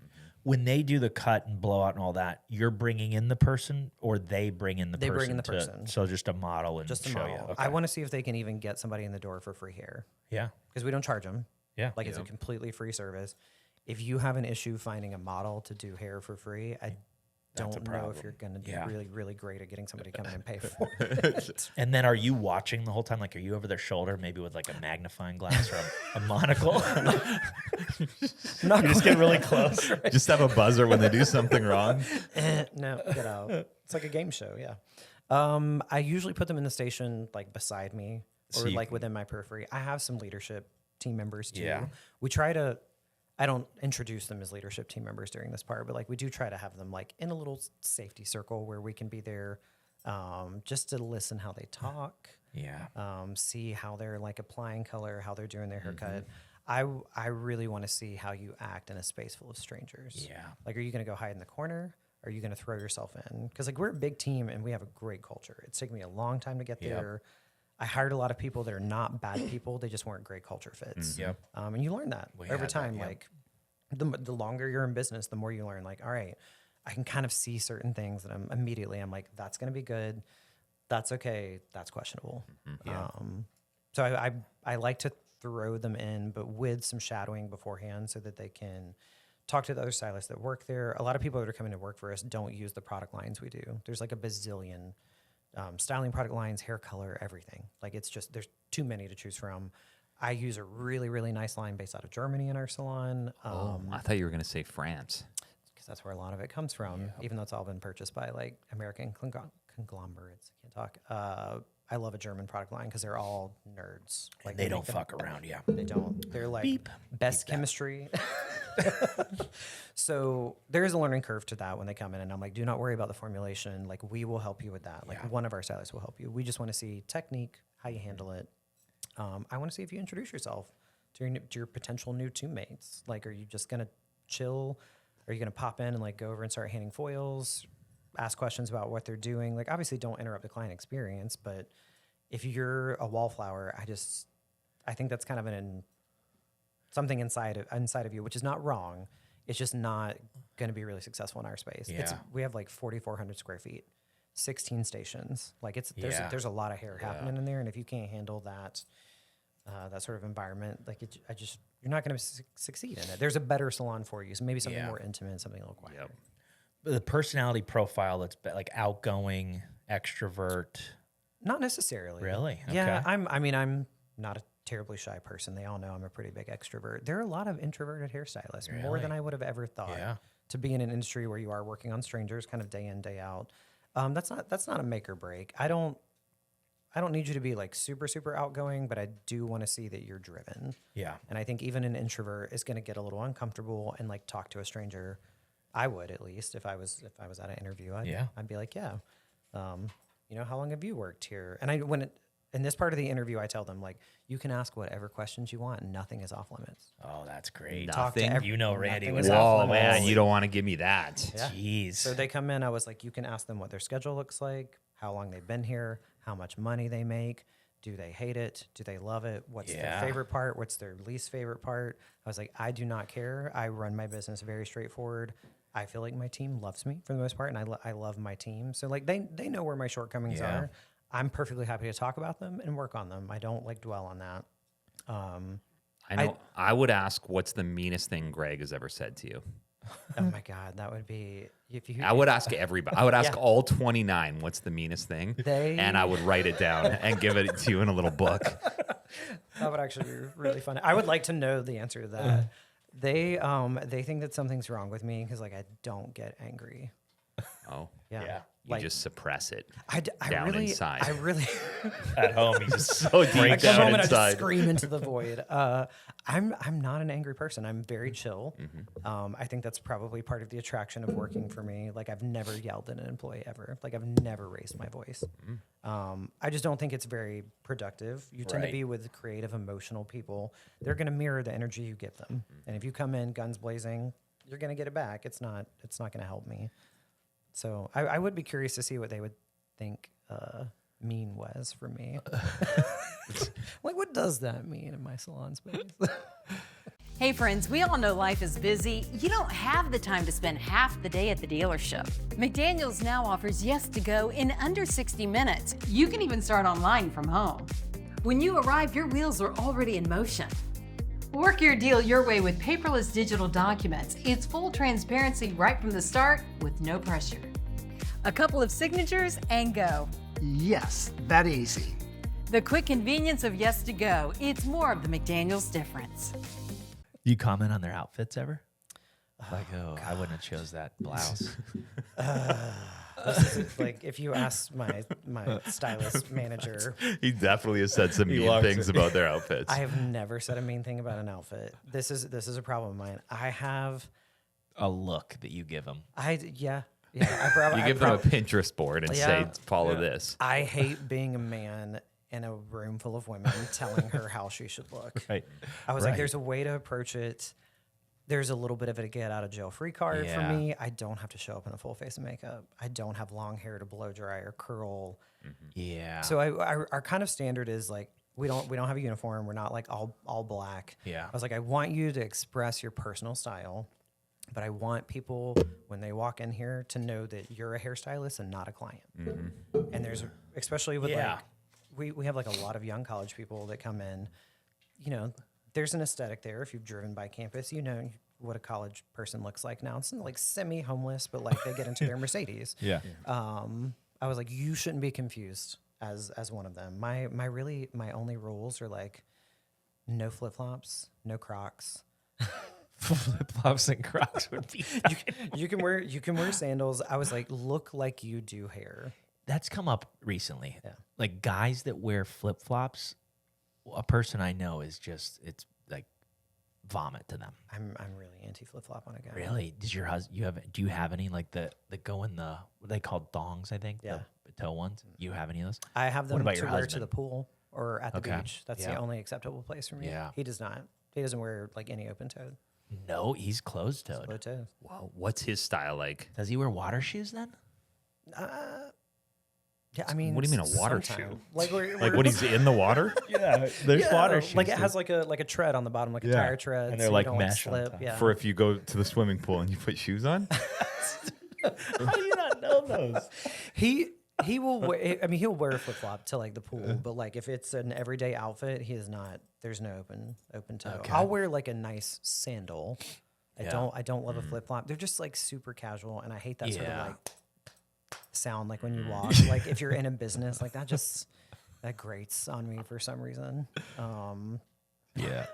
When they do the cut and blowout and all that, you're bringing in the person, or they bring in the They person? bring in the person. So just a model and Just a show model. you. Okay. I want to see if they can even get somebody in the door for free hair, Yeah. because we don't charge them. Yeah. Like it's a completely free service. If you have an issue finding a model to do hair for free, I That's a don't know problem. if you're going to be Yeah. really, really great at getting somebody to come in and pay for it. And then are you watching the whole time? Like, are you over their shoulder, maybe with like a magnifying glass or a monocle? You just get really close. Just have a buzzer when they do something wrong. No, get out. It's like a game show, yeah. I usually put them in the station like beside me or So you like can- within my periphery. I have some leadership team members too. Yeah. We try to, I don't introduce them as leadership team members during this part, but like we do try to have them like in a little safety circle where we can be there just to listen how they talk. Yeah. See how they're like applying color, how they're doing their haircut. Mm-hmm. I really want to see how you act in a space full of strangers. Yeah. Like, are you going to go hide in the corner? Are you going to throw yourself in? Because like we're a big team and we have a great culture. It's taken me a long time to get Yep. there. I hired a lot of people that are not bad people. They just weren't great culture fits. Yep. And you learn that We over had that, time. yep. Like the longer you're in business, the more you learn. Like, all right, I can kind of see certain things that I'm like, that's going to be good. That's okay. That's questionable. Yeah. So I like to throw them in, but with some shadowing beforehand so that they can talk to the other stylists that work there. A lot of people that are coming to work for us don't use the product lines we do. There's like a bazillion styling product lines, hair color, everything. Like it's just, there's too many to choose from. I use a really, really nice line based out of Germany in our salon. I thought you were going to say France. Because that's where a lot of it comes from, even though it's all been purchased by like American conglomerates. I can't talk. I love a German product line because they're all nerds. Like They make don't them- fuck around. Yeah. They don't. They're like Beep. best chemistry. So there is a learning curve to that when they come in, and I'm like, do not worry about the formulation. Like we will help you with that. Like Yeah. one of our stylists will help you. We just want to see technique, how you handle it. I want to see if you introduce yourself to your potential new teammates. Like, are you just gonna chill? Are you gonna pop in and like go over and start handing foils, ask questions about what they're doing? Like, obviously, don't interrupt the client experience. But if you're a wallflower, I think that's kind of something inside of you, which is not wrong. It's just not going to be really successful in our space. Yeah. We have like 4,400 square feet, 16 stations. Like Yeah. there's a lot of hair happening in there, and if you can't handle that sort of environment, like you're not going to succeed in it. There's a better salon for you, so maybe something Yeah. more intimate, something a little quieter. The personality profile that's like outgoing, extrovert, Not necessarily. Really? Yeah, Okay. I'm not a terribly shy person. They all know I'm a pretty big extrovert. There are a lot of introverted hairstylists, more than Really? I would have ever thought. Yeah. To be in an industry where you are working on strangers kind of day in, day out. That's not a make or break. I don't need you to be like super, super outgoing, but I do want to see that you're driven. Yeah. And I think even an introvert is going to get a little uncomfortable and like talk to a stranger. I would, at least if I was at an interview, I'd be like, yeah, how long have you worked here? And in this part of the interview, I tell them like, you can ask whatever questions you want, and nothing is off limits. Oh, that's great. Talk to Nothing? Randy nothing was is off Whoa, limits. man, you don't want to give me that. Yeah. Jeez. So they come in, I was like, you can ask them what their schedule looks like, how long they've been here, how much money they make, do they hate it, do they love it, what's their favorite part, what's their least favorite part. I was like, I do not care. I run my business very straightforward. I feel like my team loves me for the most part, and I love my team. So like they know where my shortcomings are. I'm perfectly happy to talk about them and work on them. I don't like dwell on that. I know. I would ask, what's the meanest thing Greg has ever said to you? Oh my God, that would be if you. I would ask everybody. I would ask all 29, what's the meanest thing? And I would write it down and give it to you in a little book. That would actually be really fun. I would like to know the answer to that. They think that something's wrong with me because like I don't get angry. Oh, Yeah. you just suppress it I down really, inside. I really At home, he just so deep like the down moment I inside. just scream into the void. I'm not an angry person. I'm very chill. I think that's probably part of the attraction of working for me. Like I've never yelled at an employee ever. Like I've never raised my voice. I just don't think it's very productive. You tend to Right. be with creative, emotional people. They're going to mirror the energy you give them. And if you come in guns blazing, you're going to get it back. It's not going to help me. So I would be curious to see what they would think mean was for me. Like, what does that mean in my salon space? Hey friends, we all know life is busy. You don't have the time to spend half the day at the dealership. McDaniel's now offers Yes to Go in under 60 minutes. You can even start online from home. When you arrive, your wheels are already in motion. Work your deal your way with paperless digital documents. It's full transparency right from the start with no pressure. A couple of signatures and go. Yes, that easy. The quick convenience of Yes to Go. It's more of the McDaniel's difference. You comment on their outfits ever? Like, oh, I wouldn't have chose that blouse. This is like if you ask my stylist manager, He definitely has said some mean walks things about their outfits. I have never said a mean thing about an outfit. This is a problem of mine. A look that you give them. I probably You give them a Pinterest board and say, follow this. I hate being a man in a room full of women telling her how she should look. Right. I was like, there's a way to approach it. There's a little bit of a get out of jail free card for me. I don't have to show up in a full face of makeup. I don't have long hair to blow dry or curl. Yeah. So our kind of standard is like we don't have a uniform. We're not like all black. Yeah. I was like, I want you to express your personal style, but I want people when they walk in here to know that you're a hairstylist and not a client. And there's especially with like we have like a lot of young college people that come in. You know, there's an aesthetic there. If you've driven by campus, you know what a college person looks like now. It's like semi-homeless, but like they get into their Mercedes. Yeah. I was like, you shouldn't be confused as one of them. My only rules are like no flip-flops, no Crocs. Flip-flops and Crocs would be. You can wear sandals. I was like, look like you do hair. That's come up recently. Yeah. Like guys that wear flip-flops, a person I know is just, it's like vomit to them. I'm really anti flip-flop on a guy. Really? Does your husband, do you have any like that go in the, what are they called, thongs, I think? Yeah. The toe ones? You have any of those? I have them about to your wear to husband? the pool or at the Okay. beach. That's the only acceptable place for me. Yeah. He does not. He doesn't wear like any open-toed. No, he's closed-toed. Low toes. Wow, what's his style like? Does he wear water shoes then? Yeah, I mean, What do you mean a water sometime. shoe? Like Like when he's in the water? Yeah, there's yeah, like it has like a tread on the bottom, like a tire tread, And they're so like you don't like mesh on slip. top. Yeah, For if you go to the swimming pool and you put shoes on? How do you not know those? he will. Wear, I mean, he'll wear a flip flop to like the pool, but like if it's an everyday outfit, he is not. There's no open toe. Okay. I'll wear like a nice sandal. I Yeah. don't love a flip flop. They're just like super casual, and I hate that sort of Yeah. like sound like when you walk. Like if you're in a business, like that grates on me for some reason. Yeah.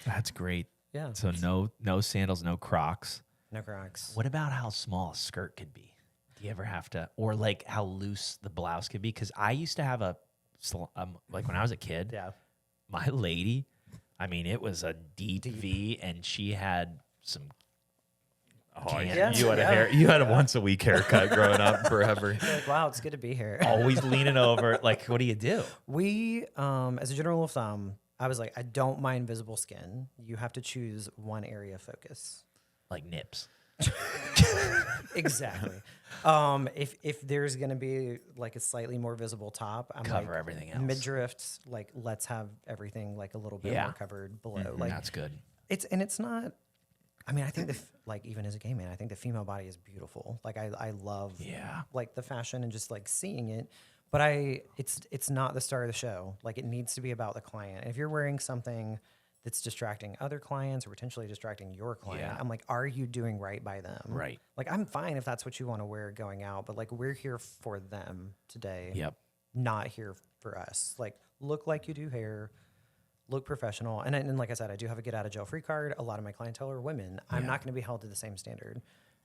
That's great. Yeah. So no sandals, no Crocs. No Crocs. What about how small a skirt could be? Do you ever have to, or like how loose the blouse could be? Because I used to have like when I was a kid, Yeah. my lady, I mean, it was a deep V, and she had some. Oh, Yeah. you had a hair. You had a once a week haircut growing up forever. You're like, wow, it's good to be here. Always leaning over. Like, what do you do? We, as a general rule of thumb, I was like, I don't mind visible skin. You have to choose one area of focus. Like nips. Exactly. If there's gonna be like a slightly more visible top, I'm Cover like, everything else. Midriff, like let's have everything like a little bit Yeah. more covered below. Like That's good. it's not. I mean, I think like even as a gay man, I think the female body is beautiful. Like I love like the fashion and just like seeing it. But it's not the star of the show. Like it needs to be about the client. If you're wearing something that's distracting other clients or potentially distracting your client, Yeah. I'm like, are you doing right by them? Right. Like I'm fine if that's what you want to wear going out, but like we're here for them today. Yep. Not here for us. Like look like you do hair, look professional. And like I said, I do have a get out of jail free card. A lot of my clientele are women. I'm not going to be held to the same standard.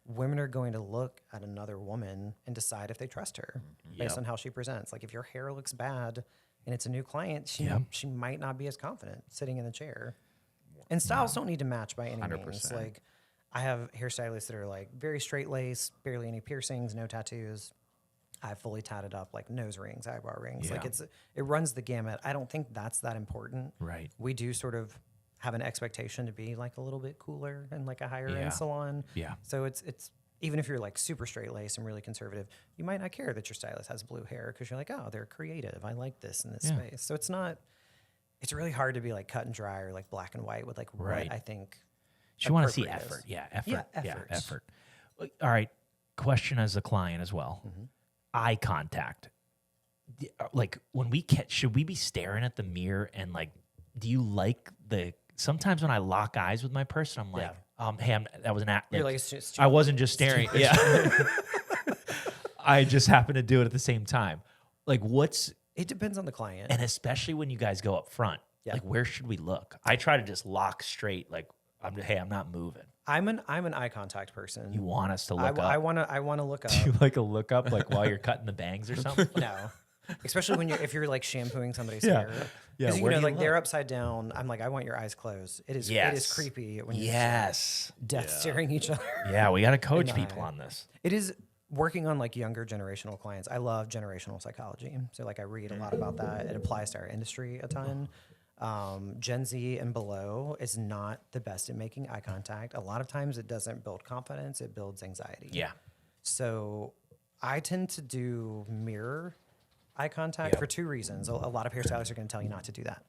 Women are going to look at another woman and decide if they trust her based on how she presents. Like if your hair looks bad and it's a new client, she might not be as confident sitting in the chair. And styles don't need to match by any means. 100%. Like I have hairstylists that are like very straight lace, barely any piercings, no tattoos. I have fully tatted up like nose rings, eyebrow rings. Like it runs the gamut. I don't think that's that important. Right. We do sort of have an expectation to be like a little bit cooler and like a higher Yeah. end salon. Yeah. So it's even if you're like super straight laced and really conservative, you might not care that your stylist has blue hair because you're like, oh, they're creative. I like this in this space. So it's really hard to be like cut and dry or like black and white with like Right. what I think. You want to see appropriate is. effort. Yeah. Effort. Yeah, Yeah. effort. Effort. All right. Question as a client as well. Eye contact. Like when should we be staring at the mirror and like, do you like sometimes when I lock eyes with my person, I'm like, hey, that was an act. You're like, it's just I wasn't just staring. Yeah. I just happened to do it at the same time. Like it depends on the client. and especially when you guys go up front, like where should we look? I try to just lock straight. Like, I'm not moving. I'm an eye contact person. You want us to look up? I want to look up. Do you like a look up like while you're cutting the bangs or something? No, especially if you're like shampooing somebody's Yeah. hair. Yeah, Because where do you like they're look? upside down. I'm like, I want your eyes closed. It is creepy when you're Yes. death staring each other. Yeah, we got to coach In the people eye. on this. It is working on like younger generational clients. I love generational psychology. So like I read a lot about that. It applies to our industry a ton. Gen Z and below is not the best at making eye contact. A lot of times it doesn't build confidence, it builds anxiety. Yeah. So I tend to do mirror eye contact for two reasons. A lot of hairstylists are going to tell you not to do that.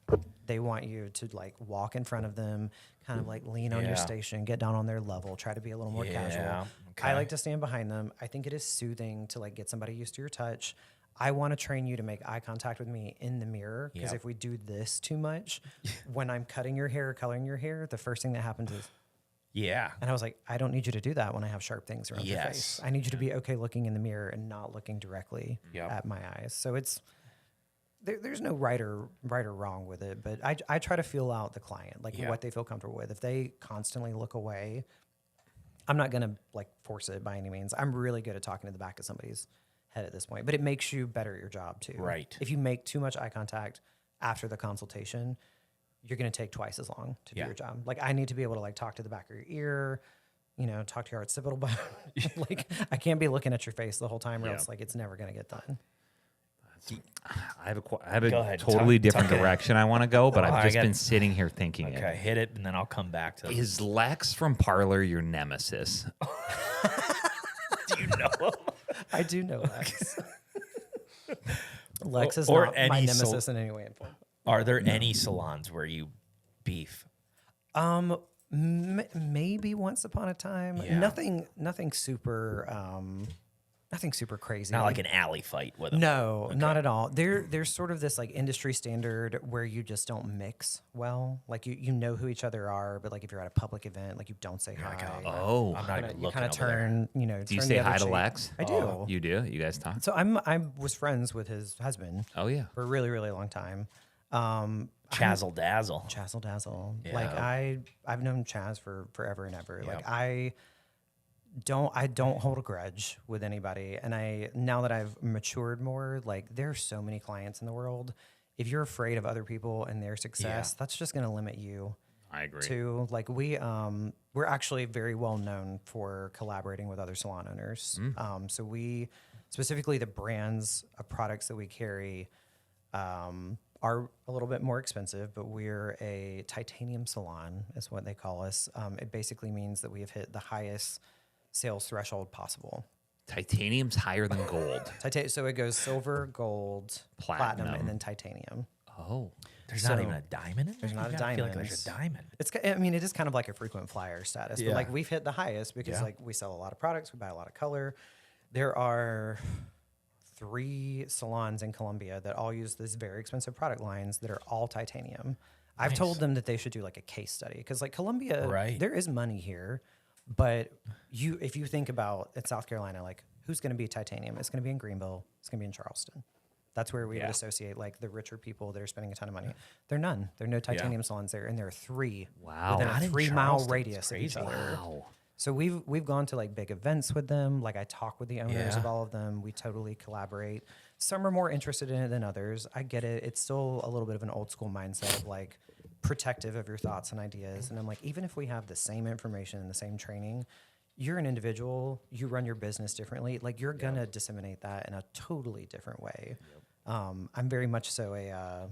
They want you to like walk in front of them, kind of like lean on your station, get down on their level, try to be a little more casual. Okay. I like to stand behind them. I think it is soothing to like get somebody used to your touch. I want to train you to make eye contact with me in the mirror because if we do this too much, when I'm cutting your hair or coloring your hair, the first thing that happens is, Yeah. and I was like, I don't need you to do that when I have sharp things around your face. I need you to be okay looking in the mirror and not looking directly at my eyes. So it's there's no right or wrong with it, but I try to feel out the client, like what they feel comfortable with. If they constantly look away, I'm not gonna like force it by any means. I'm really good at talking to the back of somebody's head at this point, but it makes you better at your job too. Right. If you make too much eye contact after the consultation, you're going to take twice as long to do your job. Like I need to be able to like talk to the back of your ear, talk to your occipital bone. Like I can't be looking at your face the whole time or else like it's never going to get done. I have a Go ahead. totally different Tuck it in. direction I want to go, but Oh, I've I just got- been sitting here thinking Okay, hit it, and then I'll come back to it. Is Lex from Parlor your nemesis? Do you know him? I do know Lex. Lex is Or not my any nemesis in any way. Are there any salons where you beef? Maybe once upon a time. Yeah. Nothing super Nothing super crazy. Not like an alley fight with them. No, not at all. There's sort of this like industry standard where you just don't mix well. Like you know who each other are, but like if you're at a public event, like you don't say hi. Oh, I'm not even You looking kind of over there. turn, do you turn say the other hi to cheek. Lex? I do. You do? You guys talk? So I was friends with his husband Oh, yeah. for a really, really long time. Chazzle dazzle. Chazzle dazzle. Yeah. Like I've known Chaz for forever and ever. Like I don't hold a grudge with anybody. And now that I've matured more, like there's so many clients in the world. If you're afraid of other people and their success, that's just going to limit you. I agree. To like we're actually very well known for collaborating with other salon owners. So we specifically the brands of products that we carry are a little bit more expensive, but we're a titanium salon is what they call us. It basically means that we have hit the highest sales threshold possible. Titanium's higher than gold. So it goes silver, gold, platinum, and then titanium. Oh. There's not even a diamond in there? There's not a I feel like diamond. there's a diamond. It is kind of like a frequent flyer status, but like we've hit the highest because like we sell a lot of products, we buy a lot of color. There are 3 salons in Colombia that all use these very expensive product lines that are all titanium. I've told them that they should do like a case study because like Colombia, there is money here, but if you think about at South Carolina, like who's going to be titanium? It's going to be in Greenville. It's going to be in Charleston. That's where we would associate like the richer people that are spending a ton of money. There are no titanium salons there, and there are 3 within a 3-mile radius of each other. Wow. So we've gone to like big events with them. Like I talk with the owners of all of them. We totally collaborate. Some are more interested in it than others. I get it. It's still a little bit of an old school mindset of like protective of your thoughts and ideas. And I'm like, even if we have the same information and the same training, you're an individual. You run your business differently. Like you're gonna disseminate that in a totally different way. I'm very much so a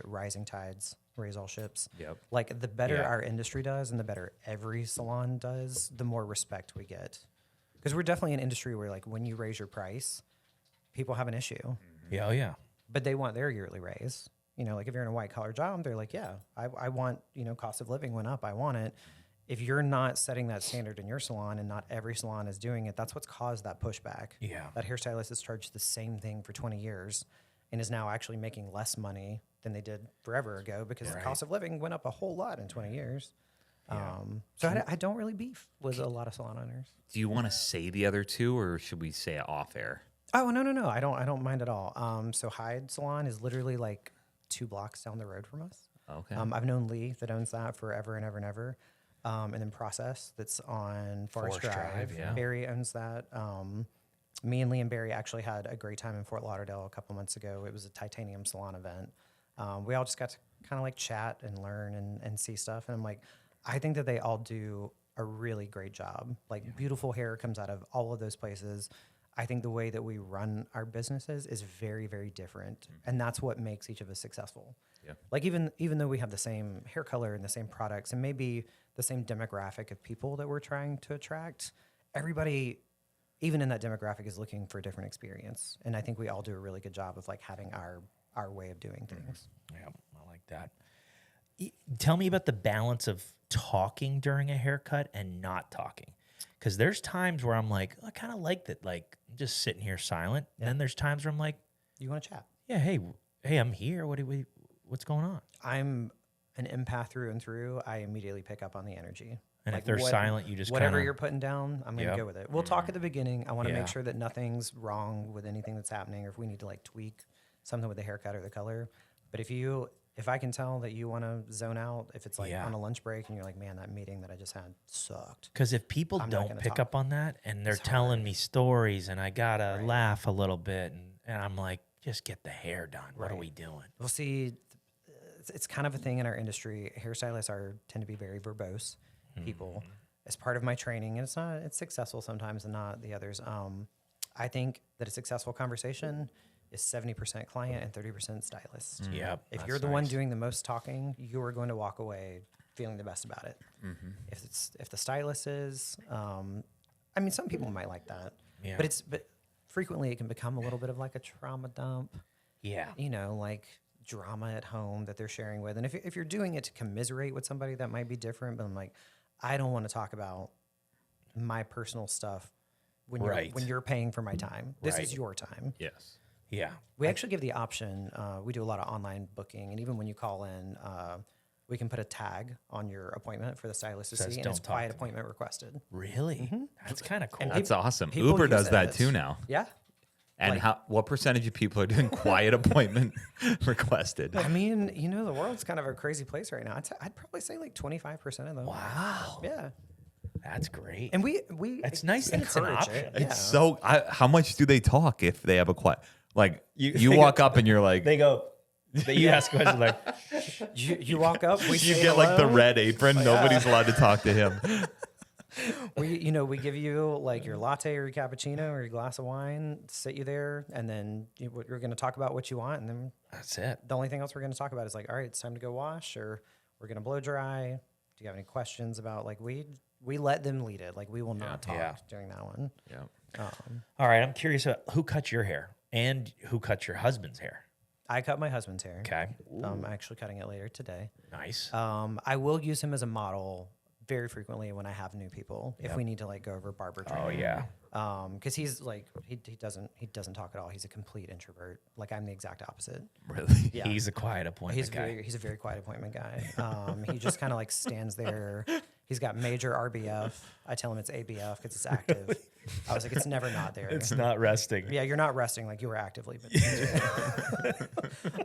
rising tides raise all ships. Like the better our industry does and the better every salon does, the more respect we get. Because we're definitely an industry where like when you raise your price, people have an issue. But they want their yearly raise. Like if you're in a white collar job, they're like, I want, cost of living went up. I want it. If you're not setting that standard in your salon and not every salon is doing it, that's what's caused that pushback. That hairstylist has charged the same thing for 20 years and is now actually making less money than they did forever ago because the cost of living went up a whole lot in 20 years. So I don't really beef with a lot of salon owners. Do you want to say the other 2 or should we say it off air? Oh, no. I don't mind at all. So Hyde Salon is literally like 2 blocks down the road from us. Okay. I've known Lee that owns that forever and ever and ever. And then Process that's on Forest Drive. Barry owns that. Me and Lee and Barry actually had a great time in Fort Lauderdale a couple months ago. It was a titanium salon event. We all just got to kind of like chat and learn and see stuff. And I'm like, I think that they all do a really great job. Like beautiful hair comes out of all of those places. I think the way that we run our businesses is very, very different. And that's what makes each of us successful. Like even though we have the same hair color and the same products and maybe the same demographic of people that we're trying to attract, everybody, even in that demographic, is looking for a different experience. And I think we all do a really good job of like having our way of doing things. I like that. Tell me about the balance of talking during a haircut and not talking. Because there's times where I'm like, I kind of like that, like I'm just sitting here silent. And then there's times where I'm like, You want to chat? hey, I'm here. What's going on? I'm an empath through and through. I immediately pick up on the energy. And if they're silent, you just whatever kinda, you're putting down, I'm going to go with it. We'll talk at the beginning. I want to make sure that nothing's wrong with anything that's happening, or if we need to like tweak something with the haircut or the color. But if I can tell that you want to zone out, if it's like on a lunch break and you're like, man, that meeting that I just had sucked. Because if people don't pick up on that and they're telling me stories and I gotta laugh a little bit and I'm like, just get the hair done. What are we doing? Well, see, it's kind of a thing in our industry. Hairstylists tend to be very verbose people. As part of my training, and it's successful sometimes and not the others. I think that a successful conversation is 70% client and 30% stylist. If you're the one doing the most talking, you are going to walk away feeling the best about it. If the stylist is, I mean, some people might like that, but frequently it can become a little bit of like a trauma dump. Like drama at home that they're sharing with. And if you're doing it to commiserate with somebody, that might be different. But I'm like, I don't want to talk about my personal stuff when you're paying for my time. This is your time. Yes. Yeah. We actually give the option. We do a lot of online booking, and even when you call in, we can put a tag on your appointment for the stylist to Says, see, and "Don't it's talk quiet to me." appointment requested. Really? That's kind of cool. And That's awesome. people Uber use does that it. too now. Yeah. And what percentage of people are doing quiet appointment requested? I mean, the world's kind of a crazy place right now. I'd probably say like 25% of them. Wow. Yeah. That's great. And we It's nice that it's an encourage option. it. It's Yeah. so. How much do they talk if they have a quiet? Like you walk up and you're like, They go, you ask questions like, You walk up, we you say get like the hello. red apron. Nobody's allowed to talk to him. We give you like your latte or your cappuccino or your glass of wine, sit you there, and then you're going to talk about what you want, and then that's it. the only thing else we're going to talk about is like, all right, it's time to go wash, or we're going to blow dry. Do you have any questions about like we let them lead it. Like we will not talk during that one. Yeah. All right. I'm curious about who cut your hair and who cut your husband's hair. I cut my husband's hair. Okay. I'm actually cutting it later today. Nice. I will use him as a model very frequently when I have new people. If we need to like go over barber training. Oh yeah. Because he's like he doesn't talk at all. He's a complete introvert. Like I'm the exact opposite. Really? Yeah. He's a quiet appointment guy. He's a very quiet appointment guy. He just kind of like stands there. He's got major RBF. I tell him it's ABF because it's active. I was like, it's never not there. It's not resting. Yeah, you're not resting like you were actively.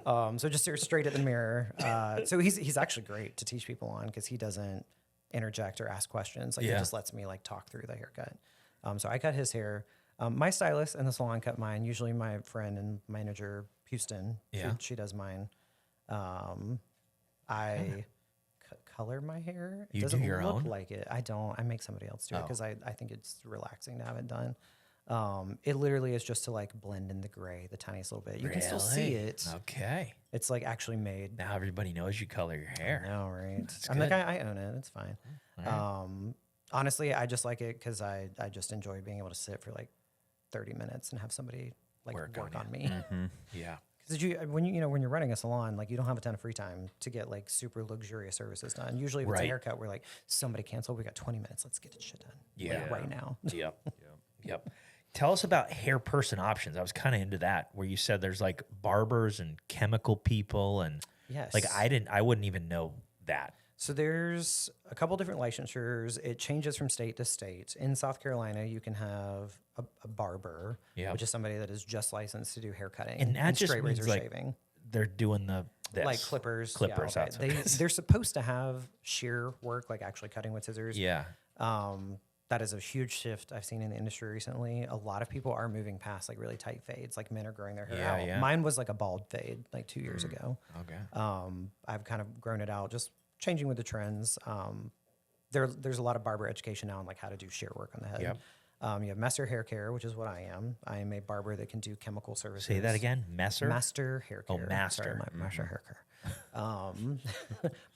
So just stare straight at the mirror. So he's actually great to teach people on because he doesn't interject or ask questions. Like he just lets me like talk through the haircut. So I cut his hair. My stylist in the salon cut mine. Usually my friend and manager Houston. She does mine. I color my hair. It You doesn't do your look own? like it. I don't. I make somebody else do it because I think it's relaxing to have it done. It literally is just to like blend in the gray the tiniest little bit. You can still see it. Okay. It's like actually made. Now everybody knows you color your hair. No, right? I'm like, I own it. It's fine. Honestly, I just like it because I just enjoy being able to sit for like 30 minutes and have somebody like work on me. Yeah. Because when you're running a salon, like you don't have a ton of free time to get like super luxurious services done. Usually, if it's a haircut, we're like somebody canceled, we got 20 minutes, let's get this shit done. Yeah. Like, right now. Yep. Tell us about hair person options. I was kind of into that, where you said there's like barbers and chemical people, and Yes. like I wouldn't even know that. So there's a couple different licensures. It changes from state to state. In South Carolina, you can have a barber, which is somebody that is just licensed to do hair cutting And that just straight means razor like shaving. they're doing this. Like clippers. Clippers. Yeah, That's okay. They're supposed to have shear work, like actually cutting with scissors. yeah. That is a huge shift I've seen in the industry recently. A lot of people are moving past like really tight fades. Like men are growing their hair out. Yeah. Mine was like a bald fade like 2 years ago. Okay. I've kind of grown it out, just changing with the trends. There's a lot of barber education now on like how to do shear work on the head. Yep. You have Master Hair Care, which is what I am. I am a barber that can do chemical services. Say that again. Messer. Master Hair Care. Oh, Master. Sorry, Master Hair Care.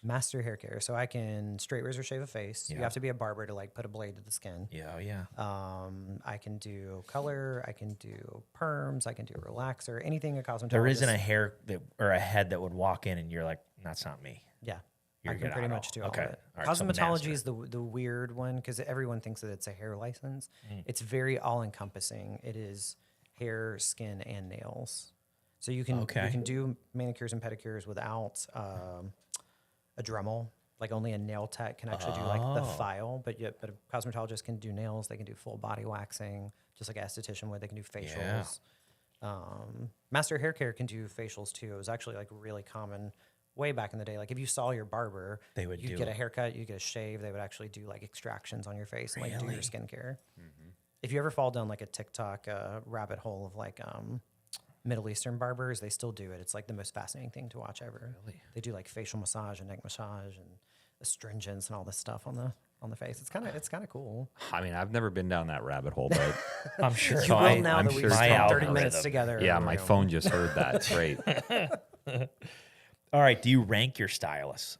Master Hair Care. So I can straight razor shave a face. You have to be a barber to like put a blade to the skin. Yeah. I can do color. I can do perms. I can do relaxer. Anything a cosmetologist. There isn't a hair that or a head that would walk in and you're like, that's not me. Yeah. You're I can good pretty at much all. do all Okay. of it. All right, so Cosmetology master. is the weird one because everyone thinks that it's a hair license. It's very all encompassing. It is hair, skin, and nails. So you can do manicures and pedicures without a Dremel. Like only a nail tech can actually do like the file, but a cosmetologist can do nails. They can do full body waxing, just like an esthetician would. They can do facials. Master Hair Care can do facials too. It was actually like really common way back in the day. Like if you saw your barber, you'd get a haircut, you'd get a shave. They would actually do like extractions on your face and like do your skincare. If you ever fall down like a TikTok rabbit hole of like Middle Eastern barbers, they still do it. It's like the most fascinating thing to watch ever. Really? They do like facial massage and neck massage and astringents and all this stuff on the face. It's kind of cool. I mean, I've never been down that rabbit hole, but I'm sure. You will now I'm that we've sure spent my 30 minutes algorithm. together. yeah, my phone just heard that. It's great. All right. Do you rank your stylists?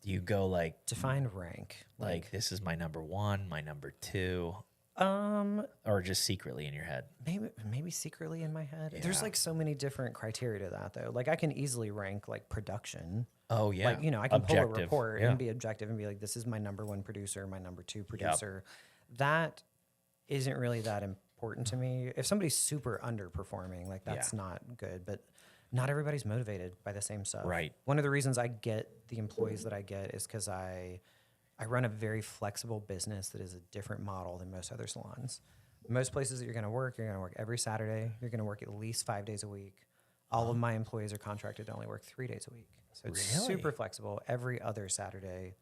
Do you go like Define rank. like this is my number one, my number two, or just secretly in your head? Maybe secretly in my head. There's like so many different criteria to that though. Like I can easily rank like production. Oh yeah. Like, I can pull a Objective. report Yeah. and be objective and be like, this is my number one producer, my number two producer. That isn't really that important important to me. If somebody's super underperforming, like that's not good, but not everybody's motivated by the same stuff. Right. One of the reasons I get the employees that I get is because I run a very flexible business that is a different model than most other salons. Most places that you're going to work every Saturday. You're going to work at least 5 days a week. All of my employees are contracted to only work 3 days a week. So it's super flexible. Every other Saturday,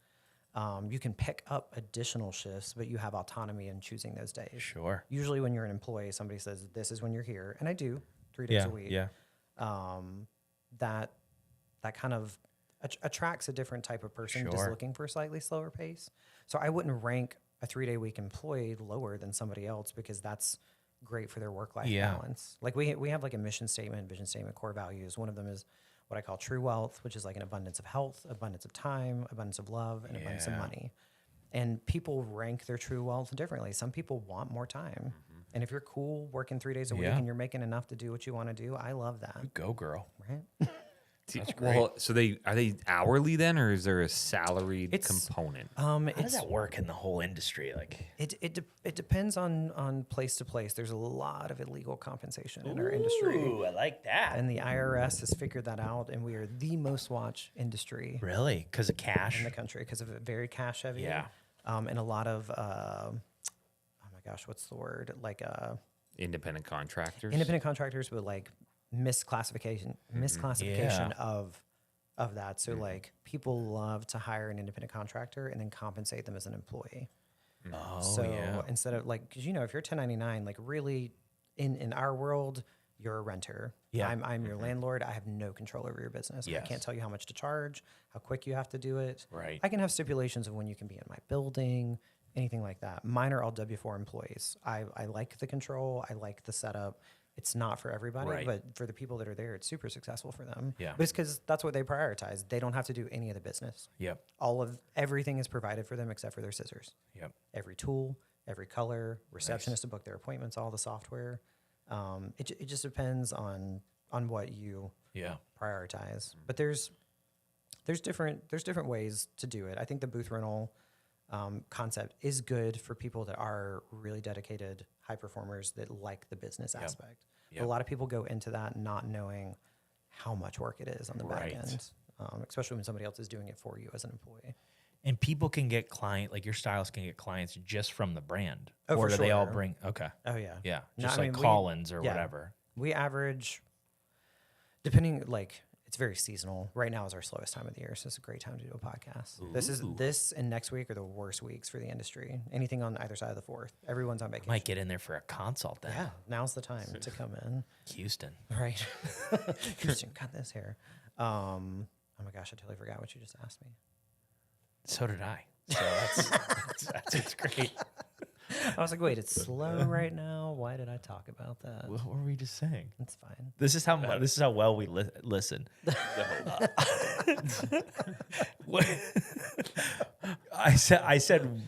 you can pick up additional shifts, but you have autonomy in choosing those days. Sure. Usually when you're an employee, somebody says, this is when you're here. And I do 3 days a week. Yeah. That kind of attracts a different type of person just looking for a slightly slower pace. So I wouldn't rank a 3-day-week employee lower than somebody else because that's great for their work-life balance. Like we have like a mission statement, vision statement, core values. One of them is what I call true wealth, which is like an abundance of health, abundance of time, abundance of love, and abundance of money. And people rank their true wealth differently. Some people want more time. And if you're cool working 3 days a week and you're making enough to do what you want to do, I love that. Go, girl. Right? That's great. Well, so are they hourly then, or is there a salaried component? How does that work in the whole industry? Like it depends on place to place. There's a lot of illegal compensation in our industry. Ooh, I like that. And the IRS has figured that out, and we are the most watched industry Really? Because of cash? in the country because of it very cash heavy. Yeah. And a lot of oh my gosh, what's the word? Like Independent contractors. independent contractors with like misclassification of that. So like people love to hire an independent contractor and then compensate them as an employee. So instead of like, because if you're 1099, like really in our world, you're a renter. Yeah. I'm your landlord. I have no control over your business. I can't tell you how much to charge, how quick you have to do it. Right. I can have stipulations of when you can be in my building, anything like that. Mine are all W-4 employees. I like the control. I like the setup. It's not for everybody, but for the people that are there, it's super successful for them. Yeah. But it's because that's what they prioritize. They don't have to do any of the business. Yep. Everything is provided for them except for their scissors. Yep. Every tool, every color, receptionist to book their appointments, all the software. It just depends on what you prioritize. But there's different ways to do it. I think the booth rental concept is good for people that are really dedicated high performers that like the business aspect. But a lot of people go into that not knowing how much work it is on the back end, especially when somebody else is doing it for you as an employee. And people can get like your stylist can get clients just from the brand. Oh, or for do they all sure. bring, okay. Oh, yeah. Yeah. No, Just I like mean, call-ins or whatever. We average, depending, like, it's very seasonal. Right now is our slowest time of the year, so it's a great time to do a podcast. This and next week are the worst weeks for the industry. Anything on either side of the 4th. Everyone's on vacation. Might get in there for a consult then. Yeah, now's the time to come in. Houston. Right. Houston, cut this hair. Oh my gosh, I totally forgot what you just asked me. So did I. So that's great. I was like, wait, it's slow right now. Why did I talk about that? What were we just saying? It's fine. This is how well we listen. I said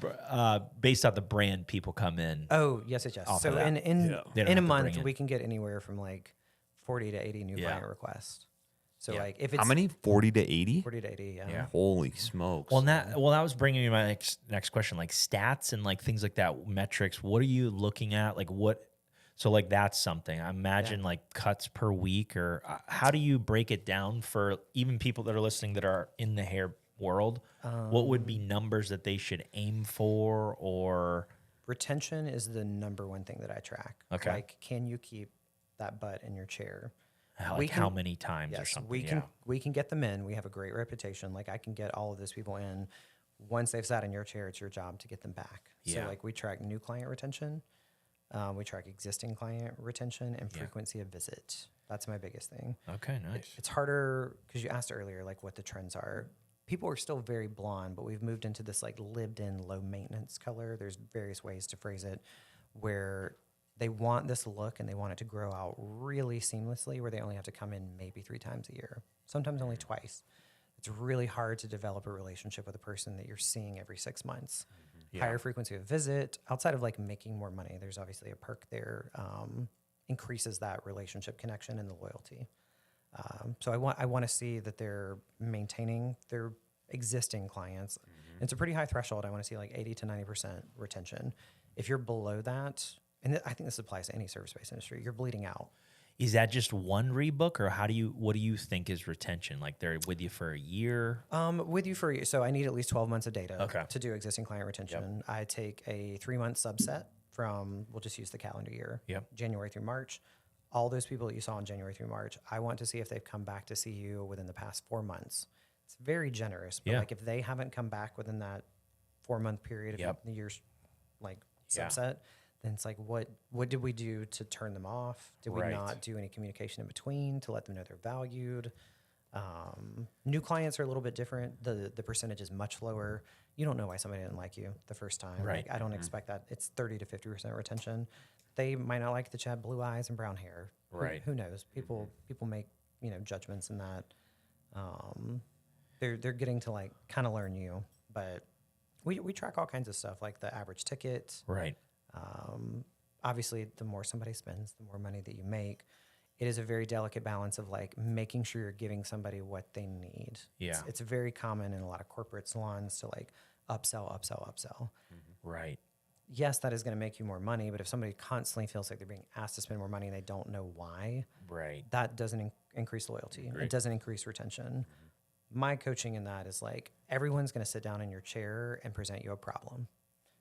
based on the brand, people come in. Oh, yes. Off So of that. in They don't in have a to month, bring it. we can get anywhere from like 40 to 80 new client requests. So like if it's How many? 40 to 80? 40 to 80, Yeah. Holy smokes. Well, that was bringing me my next question, like stats and like things like that, metrics. What are you looking at? Like what? So like that's something. I imagine like cuts per week, or how do you break it down for even people that are listening that are in the hair world? What would be numbers that they should aim for? Or Retention is the number one thing that I track. Okay. Like, can you keep that butt in your chair? how many times or Yes, something? we can get them in. We have a great reputation. Like, I can get all of those people in. Once they've sat in your chair, it's your job to get them back. So Yeah. like we track new client retention. We track existing client retention and frequency of visit. That's my biggest thing. Okay, nice. It's harder because you asked earlier, like what the trends are. People are still very blonde, but we've moved into this like lived in low maintenance color. There's various ways to phrase it where they want this look and they want it to grow out really seamlessly, where they only have to come in maybe 3 times a year, sometimes only twice. It's really hard to develop a relationship with a person that you're seeing every 6 months. Higher frequency of visit, outside of like making more money, there's obviously a perk there, increases that relationship connection and the loyalty. So I want to see that they're maintaining their existing clients. It's a pretty high threshold. I want to see like 80 to 90% retention. If you're below that, And I think this applies to any service-based industry. You're bleeding out. Is that just one rebook, or what do you think is retention? Like they're with you for a year? With you for a year. So I need at least 12 months of data Okay. to do existing client retention. I take a 3-month subset from, we'll just use the calendar year, Yep. January through March. All those people that you saw in January through March, I want to see if they've come back to see you within the past 4 months. It's very generous, but Yeah. like if they haven't come back within that 4-month period, Yep. if the year's like Yeah. subset, then it's like, what did we do to turn them off? Did Right. we not do any communication in between to let them know they're valued? New clients are a little bit different. The percentage is much lower. You don't know why somebody didn't like you the first time. Right. Like, I don't expect that. It's 30 to 50% retention. They might not like that you have blue eyes and brown hair. Right. Who knows? People make, judgments in that. They're getting to like kind of learn you, but we track all kinds of stuff like the average ticket. Right. Obviously, the more somebody spends, the more money that you make. It is a very delicate balance of like making sure you're giving somebody what they need. Yeah. It's very common in a lot of corporate salons to like upsell. Right. Yes, that is going to make you more money, but if somebody constantly feels like they're being asked to spend more money and they don't know why, Right. that doesn't increase loyalty. It doesn't increase retention. My coaching in that is like everyone's going to sit down in your chair and present you a problem.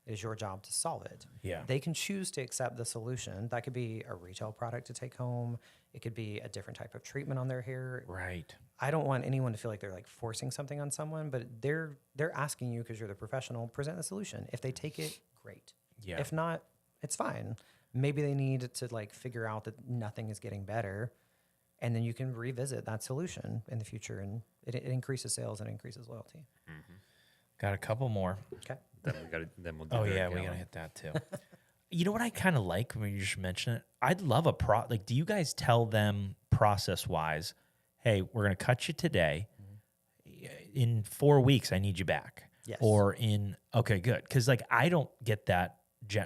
It is your job to solve it. Yeah. They can choose to accept the solution. That could be a retail product to take home. It could be a different type of treatment on their hair. Right. I don't want anyone to feel like they're like forcing something on someone, but they're asking you because you're the professional, present the solution. If they take it, great. Yeah. If not, it's fine. Maybe they need to like figure out that nothing is getting better, and then you can revisit that solution in the future, and it increases sales and increases loyalty. Got a couple more. Okay. Then we'll do Oh the yeah, we gala. gotta hit that too. You know what I kind of like when you just mention it? I'd love a like. Do you guys tell them process wise, hey, we're gonna cut you today. In 4 weeks, I need you back. Yes. Or okay, good, because like I don't get that.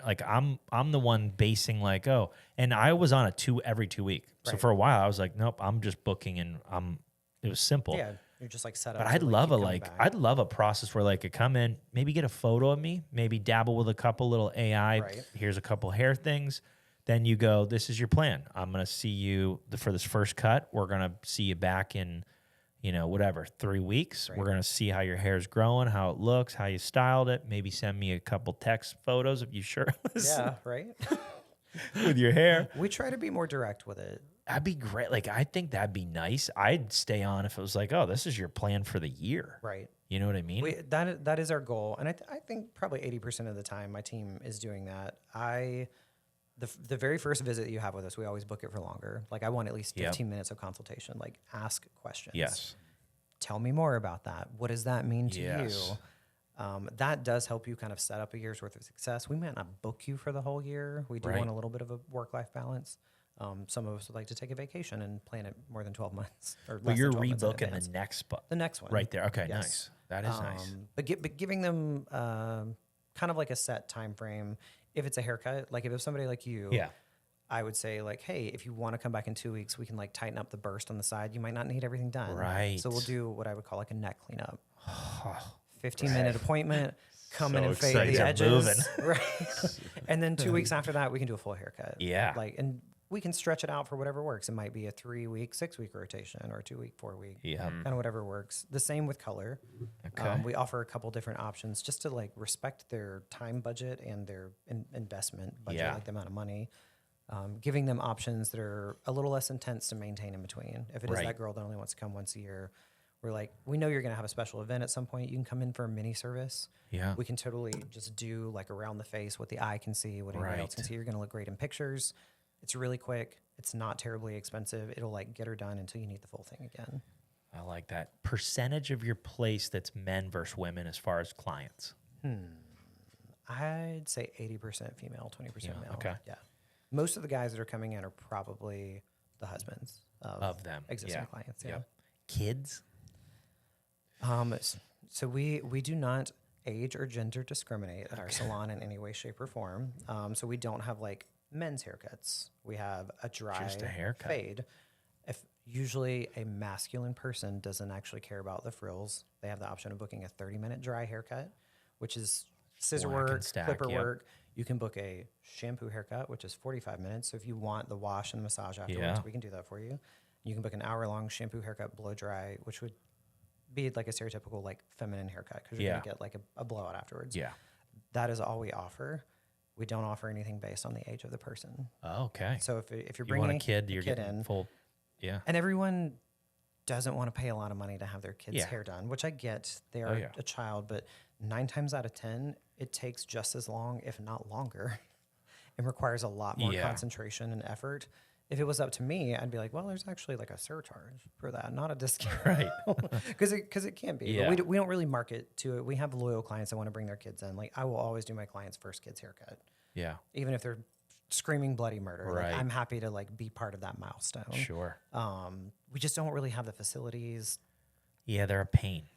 Like I'm the one basing like, oh, and I was on every 2 week. So Right. for a while I was like, nope, I'm just booking, and it was simple. Yeah, you're just like set up. But to, I'd love keep coming back. I'd love a process where like I come in, maybe get a photo of me, maybe dabble with a couple little AI. Right. Here's a couple hair things. Then you go, this is your plan. I'm gonna see you for this first cut. We're gonna see you back in, 3 weeks. Right. We're gonna see how your hair's growing, how it looks, how you styled it. Maybe send me a couple text photos of you shirtless Yeah, right. with your hair. We try to be more direct with it. That'd be great. Like I think that'd be nice. I'd stay on if it was like, oh, this is your plan for the year. Right. You know what I mean? That is our goal, and I think probably 80% of the time my team is doing that. The very first visit that you have with us, we always book it for longer. Like I want at least 15 minutes of consultation. Like ask questions. Yes. Tell me more about that. What does that mean to Yes. you? That does help you kind of set up a year's worth of success. We might not book you for the whole year. We do Right. want a little bit of a work-life balance. Some of us would like to take a vacation and plan it more than 12 months. Or But less you're than 12 months in rebooking advance. the next spot. The next one. Right there. Okay, Yes. nice. That is nice. But giving them kind of like a set time frame. If it's a haircut, like if it's somebody like you, Yeah. I would say like, hey, if you want to come back in 2 weeks, we can like tighten up the burst on the side. You might not need everything done. Right. So we'll do what I would call like a neck cleanup. 15-minute appointment. Come in So and fade excited. the They're edges. moving. Right. And then 2 weeks after that, we can do a full haircut. Yeah. And we can stretch it out for whatever works. It might be a 3-week, 6-week rotation or a 2-week, 4-week. Yeah. Kind of whatever works. The same with color. Okay. We offer a couple different options just to like respect their time budget and their investment budget, Yeah. like the amount of money. Giving them options that are a little less intense to maintain in between. If it is Right. that girl that only wants to come once a year, we're like, we know you're going to have a special event at some point. You can come in for a mini service. Yeah. We can totally just do like around the face, what the eye can see, what anybody else can Right. see. You're going to look great in pictures. It's really quick. It's not terribly expensive. It'll like get her done until you need the full thing again. I like that. Percentage of your place that's men versus women as far as clients. I'd say 80% female, 20% male. okay. Yeah. Most of the guys that are coming in are probably the husbands Of them, existing yeah. clients. Yeah. Yep. Kids? So we do not age or gender discriminate at our salon in any way, shape, or form. So we don't have like men's haircuts. We have a dry Just a haircut. fade. If usually a masculine person doesn't actually care about the frills, they have the option of booking a 30-minute dry haircut, which is scissor Whack and work, stack, clipper yep. work. You can book a shampoo haircut, which is 45 minutes. So if you want the wash and the massage afterwards, Yeah. we can do that for you. You can book an hour-long shampoo haircut, blow dry, which would be like a stereotypical like feminine haircut because you're Yeah. going to get like a blowout afterwards. Yeah. That is all we offer. We don't offer anything based on the age of the person. Oh, okay. So if you're You want bringing a kid, you're kid getting in, full. Yeah. and everyone doesn't want to pay a lot of money to have their kids' Yeah. hair done, which I get. They Oh, are yeah. a child, but 9 times out of 10, it takes just as long, if not longer. It requires a lot more Yeah. concentration and effort. If it was up to me, I'd be like, well, there's actually like a surcharge for that, not a discount. Right. Because it can be. Yeah. But we don't really market to it. We have loyal clients that want to bring their kids in. Like, I will always do my client's first kid's haircut, Yeah. even if they're screaming bloody murder. Right. Like, I'm happy to like be part of that milestone. Sure. We just don't really have the facilities. Yeah, they're a pain.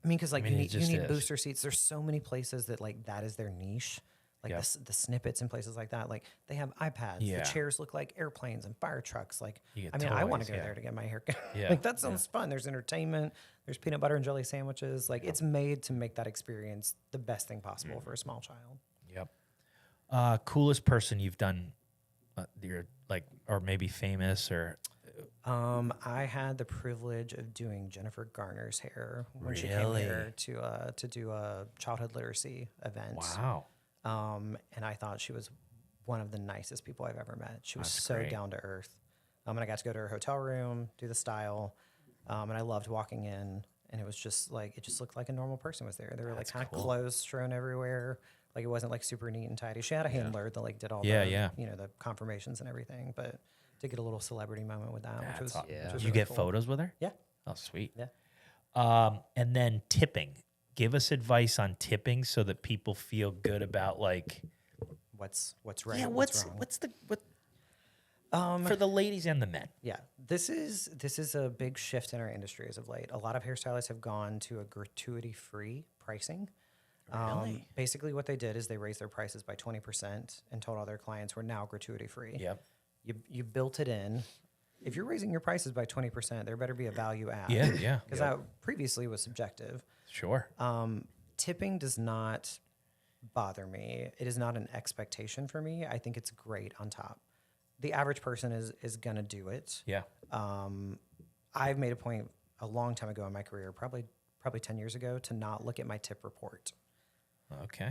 I mean, because like I mean, it you just need is. booster seats. There's so many places that like that is their niche. Like Yep. the snippets and places like that. Like they have iPads. Yeah. The chairs look like airplanes and fire trucks. Like You get I mean, I want toys, to go yeah. there to get my haircut. Yeah, Like that sounds fun. There's entertainment. There's peanut butter and jelly sandwiches. Like it's made to make that experience the best thing possible for a small child. Yep. Coolest person you've done, you're like, or maybe famous or. I had the privilege of doing Jennifer Garner's hair when she came Really? here to do a childhood literacy event. Wow. And I thought she was one of the nicest people I've ever met. She was That's so great. down to earth. And I got to go to her hotel room, do the style. And I loved walking in, and it was just like, it just looked like a normal person was there. There were like That's kind of cool. clothes strewn everywhere. Like it wasn't like super neat and tidy. She had a handler that like did all Yeah, the, yeah. the confirmations and everything, but did get a little celebrity moment with that, which was, That's which Did was you really get cool. photos with her? Yeah. Oh, sweet. Yeah. And then tipping. Give us advice on tipping so that people feel good about like. What's right? Yeah. What's wrong? For the ladies and the men. Yeah, this is a big shift in our industry as of late. A lot of hairstylists have gone to a gratuity-free pricing. Really? Basically, what they did is they raised their prices by 20% and told all their clients we're now gratuity-free. Yep. You built it in. If you're raising your prices by 20%, there better be a value add. Yeah, yeah. Because that previously was subjective. Sure. Tipping does not bother me. It is not an expectation for me. I think it's great on top. The average person is gonna do it. Yeah. I've made a point a long time ago in my career, probably 10 years ago, to not look at my tip report, Okay.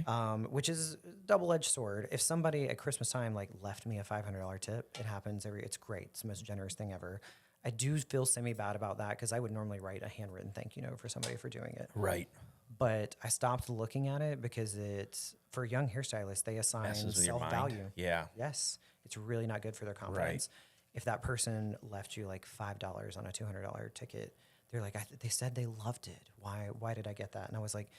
which is a double-edged sword. If somebody at Christmas time like left me a $500 tip, it happens it's great. It's the most generous thing ever. I do feel semi-bad about that because I would normally write a handwritten thank you note for somebody for doing it. Right. But I stopped looking at it because it's, for young hairstylists, they assign Messes with your mind. self-value. Yeah. Yes. It's really not good for their confidence. If that person left you like $5 on a $200 ticket, they're like, they said they loved it. Why did I get that? And I was like,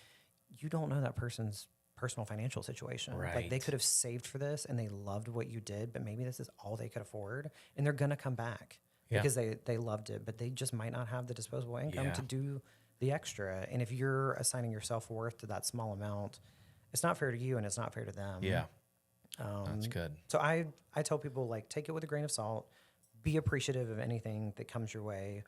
you don't know that person's personal financial situation. Like they Right. could have saved for this and they loved what you did, but maybe this is all they could afford. And they're going to come back Yeah. because they loved it, but they just might not have the disposable income Yeah. to do the extra. And if you're assigning your self-worth to that small amount, it's not fair to you and it's not fair to them. Yeah. That's good. So I tell people, like, take it with a grain of salt. Be appreciative of anything that comes your way.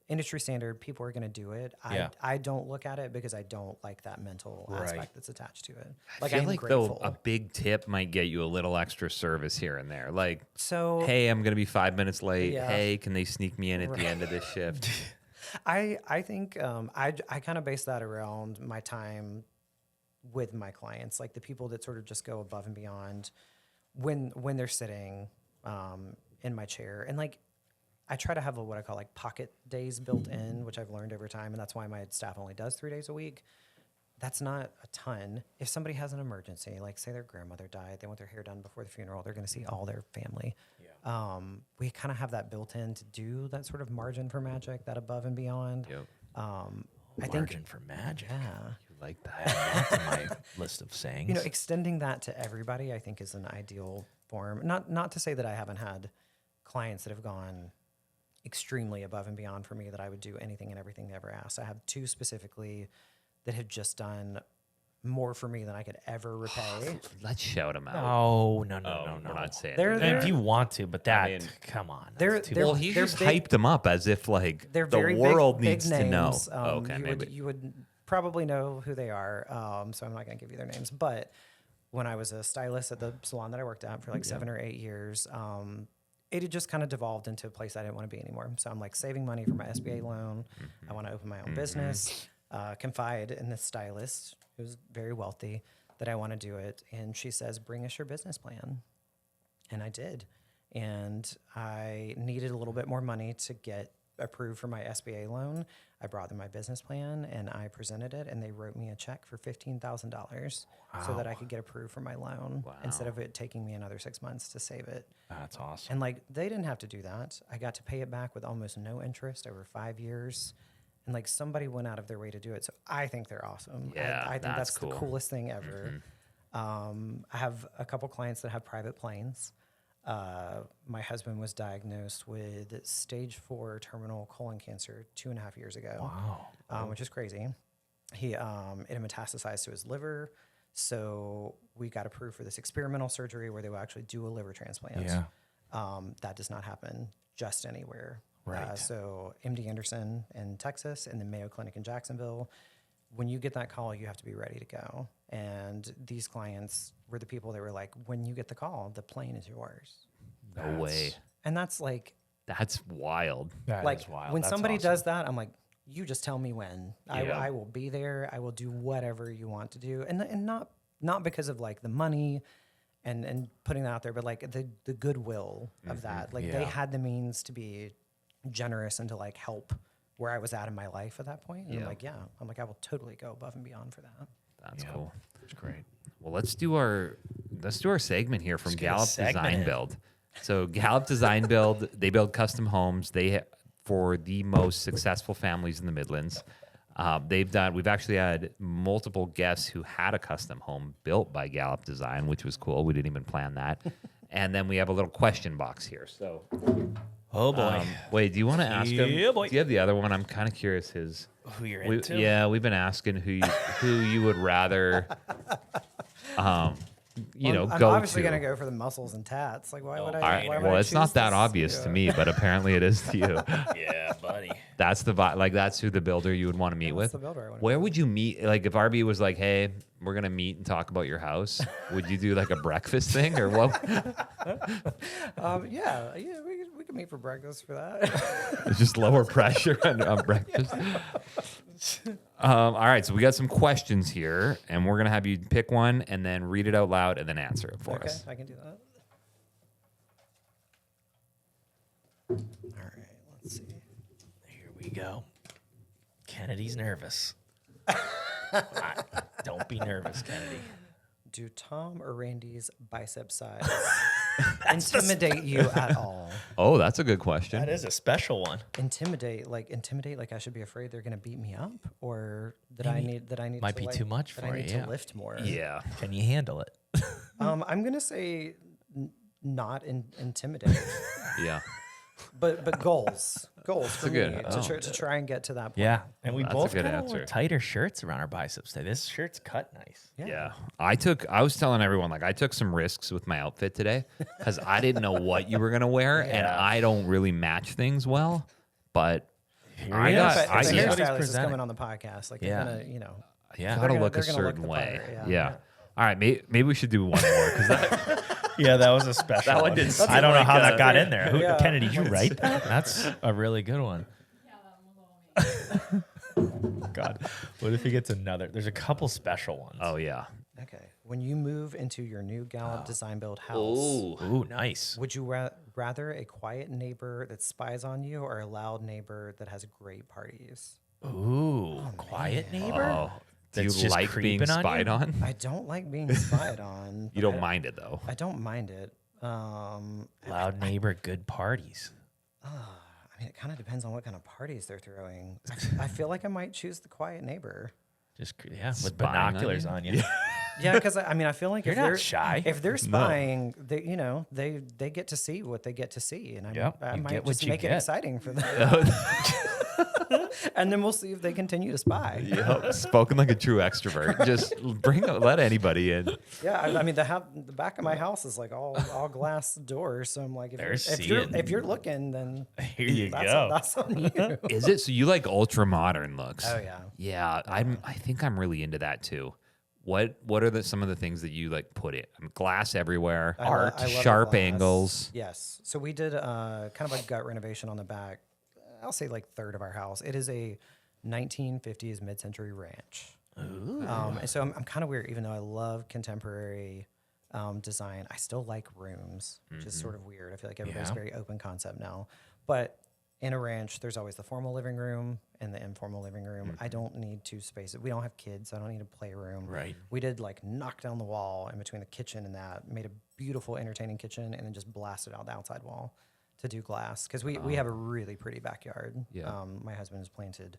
Industry standard, people are going to do it. Yeah. I don't look at it because I don't like that mental Right. aspect that's attached to it. I Like, feel I'm like grateful. though a big tip might get you a little extra service here and there. Like, So hey, I'm gonna be 5 minutes late. Yeah. Hey, can they sneak me in at the end of this shift? I think I kind of base that around my time with my clients, like the people that sort of just go above and beyond when they're sitting in my chair. And like I try to have what I call like pocket days built in, which I've learned over time, and that's why my staff only does 3 days a week. That's not a ton. If somebody has an emergency, like say their grandmother died, they want their hair done before the funeral, they're going to see all their family. We kind of have that built in to do that sort of margin for magic, that above and beyond. Yep. I think, Margin for magic. yeah, You like that? That's on my list of sayings. extending that to everybody, I think, is an ideal form. Not to say that I haven't had clients that have gone extremely above and beyond for me, that I would do anything and everything they ever asked. I have 2 specifically that have just done more for me than I could ever repay. Let's shout them out. no. We're not saying They're- that. And if you want to, but that, mean, come on. they're- that's too they're- Well, much. he they're just big- hyped them up as if like They're the very world big needs to know. names. Okay, maybe. You would probably know who they are, so I'm not going to give you their names. But when I was a stylist at the salon that I worked at for like 7 or 8 years, it had just kind of devolved into a place I didn't want to be anymore. So I'm like saving money for my SBA loan. I want to open my own business, confide in this stylist who's very wealthy that I want to do it. And she says, bring us your business plan. And I did. And I needed a little bit more money to get approved for my SBA loan. I brought them my business plan and I presented it, and they wrote me a check for $15,000 so that I could get approved for my loan instead of it taking me another 6 months to save it. That's awesome. And like, they didn't have to do that. I got to pay it back with almost no interest over 5 years. And like, somebody went out of their way to do it. So I think they're awesome. Yeah, I think that's that's cool. the coolest thing ever. I have a couple clients that have private planes. My husband was diagnosed with stage 4 terminal colon cancer 2.5 years ago. Wow. Which is crazy. It metastasized to his liver. So we got approved for this experimental surgery where they will actually do a liver transplant. Yeah. That does not happen just anywhere. Right. So MD Anderson in Texas and the Mayo Clinic in Jacksonville. When you get that call, you have to be ready to go. And these clients were the people that were like, when you get the call, the plane is yours. No way. And that's like, That's wild. That like is wild. when That's somebody awesome. does that, I'm like, you just tell me when. Yeah. I will be there. I will do whatever you want to do. And not because of like the money and putting that out there, but like the goodwill of that. Like they had the means to be generous and to like help where I was at in my life at that point. And I'm like, I will totally go above and beyond for that. That's cool. That's great. Well, let's do our segment here from Let's get a Gallup segment Design in. Build. So Gallup Design Build, they build custom homes. For the most successful families in the Midlands. We've actually had multiple guests who had a custom home built by Gallup Design, which was cool. We didn't even plan that. And then we have a little question box here. So, Oh boy. wait, do you want to ask him? Yeah, boy. Do you have the other one? I'm kind of curious. Who you're into? Yeah, we've been asking who you would rather, I'm go obviously to. going to go for the muscles and tats. Like, why would I? All right. why would Well, I it's not choose that this? obvious to me, but apparently it is to you. Yeah, buddy. That's that's who the builder you would want to meet with. the builder I wanna Where would you meet? Like, if RB was like, "Hey, we're gonna meet and talk about your house," would you do like a breakfast thing or what? Yeah, we can meet for breakfast for that. It's just lower pressure on breakfast. All right, so we got some questions here, and we're gonna have you pick one and then read it out loud and then answer it for Okay, us. I can do that. All right, let's see. Here we go. Kennedy's nervous. Don't be nervous, Kennedy. Do Tom or Randy's bicep size intimidate you at all? Oh, that's a good question. That is a special one. Intimidate like I should be afraid they're going to beat me up, or that I need might to, be like, too much that for I need you, yeah. to lift more. Yeah. Can you handle it? I'm going to say not intimidate, Yeah. but goals for me good- to try and get to that point. Yeah, and we That's a both good kind of answer. wore tighter shirts around our biceps today. This shirt's cut nice. Yeah. I was telling everyone, like, I took some risks with my outfit today because I didn't know what you were going to wear, and I don't really match things well. But I he got, is. If a I, see yeah, what he's hairstystist is presenting. coming on the podcast, like Yeah. they're gonna, Yeah. gotta gonna- look a they're gonna look certain the way. part, Yeah. yeah. All right. Maybe we should do one more because that, Yeah, that was a special That one didn't I don't seem know like how that a- got in there. Who, Yeah. Kennedy, did you write that? That's a really good one. God, what if he gets another? There's a couple special ones. oh, yeah. Okay. When you move into your new Gallup Design Build house, Ooh, nice. would you rather a quiet neighbor that spies on you or a loud neighbor that has great parties? Ooh, quiet neighbor. Oh, do That's you just like being creeping on you? spied on? I don't like being spied on. You don't mind it, though. I don't mind it. Loud neighbor, good parties. I mean, it kind of depends on what kind of parties they're throwing. I feel like I might choose the quiet neighbor. Just with Spying on binoculars you? on you. Yeah, because I mean, I feel like You're if not they're shy. if they're spying, they get to see what they get to see, and Yep, I you might get what just you make it get. exciting for them. And then we'll see if they continue to spy. Yep. Spoken like a true extrovert. Just let anybody in. Yeah, I mean the back of my house is like all glass doors, so I'm like, They're if you're looking, then Here you that's go. that's on you. Is it so you like ultra modern looks? Oh, yeah. Yeah, I think I'm really into that too. What are some of the things that you like put in? Glass everywhere, I love sharp glass. angles. Yes. So we did kind of a gut renovation on the back. I'll say like third of our house. It is a 1950s mid-century ranch. And so I'm kind of weird, even though I love contemporary design. I still like rooms, which is sort of weird. I feel like everybody's very open concept now. But in a ranch, there's always the formal living room and the informal living room. I don't need two spaces. We don't have kids, so I don't need a playroom. Right. We did like knock down the wall in between the kitchen and that, made a beautiful, entertaining kitchen, and then just blasted out the outside wall to do glass. Because we have a really pretty backyard. Yeah. My husband has planted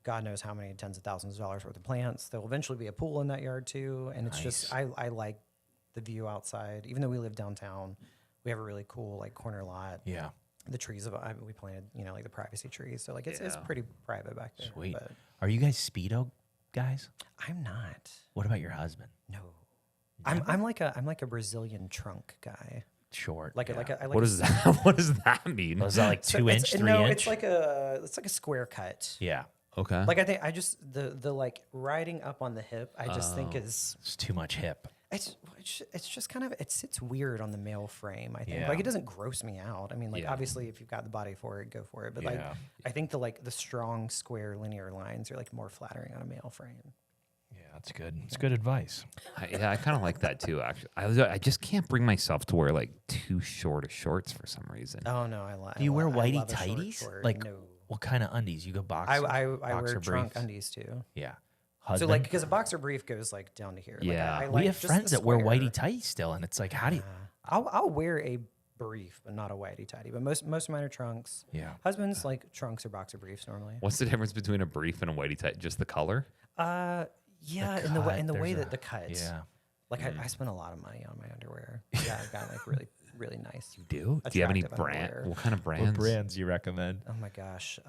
God knows how many tens of thousands of dollars worth of plants. There will eventually be a pool in that yard too. And it's just, I like the view outside. Even though we live downtown, we have a really cool like corner lot. Yeah. The trees we planted, like the privacy trees. So like it's pretty private back there. Sweet. But Are you guys Speedo guys? I'm not. What about your husband? No. I'm like a Brazilian trunk guy. Short. I like What does that? What does that mean? Was that like 2 inch, 3 no, inch? it's like a square cut. Yeah. Okay. Like I think I just the like riding up on the hip, I just think is It's too much hip. it's just kind of, it sits weird on the male frame, I think. Yeah. Like it doesn't gross me out. I mean, like Yeah. obviously if you've got the body for it, go for it. But like Yeah. I think the strong square linear lines are like more flattering on a male frame. Yeah, that's good. It's good advice. I kind of like that too. Actually, I just can't bring myself to wear like too short of shorts for some reason. Oh no, I like. Do you wear whitey love a short tighties? short. Like no. what kind of undies? You go boxer? I boxer wear trunk briefs? undies too. Yeah. So Husband? like because a boxer brief goes like down to here. Like, Yeah. I we like have just friends the that wear square. whitey tighties still, and it's like, how do you? I'll wear a brief, but not a whitey tighty. But most of mine are trunks. Yeah. Husbands like trunks or boxer briefs normally. What's the difference between a brief and a whitey tight? Just the color? Yeah, The in the way cut, way there's that the cuts. Yeah. Like I spent a lot of money on my underwear. Yeah, I've got like really nice. Do you have any Attractive brand? underwear. What kind of brands? do you recommend? Oh my gosh,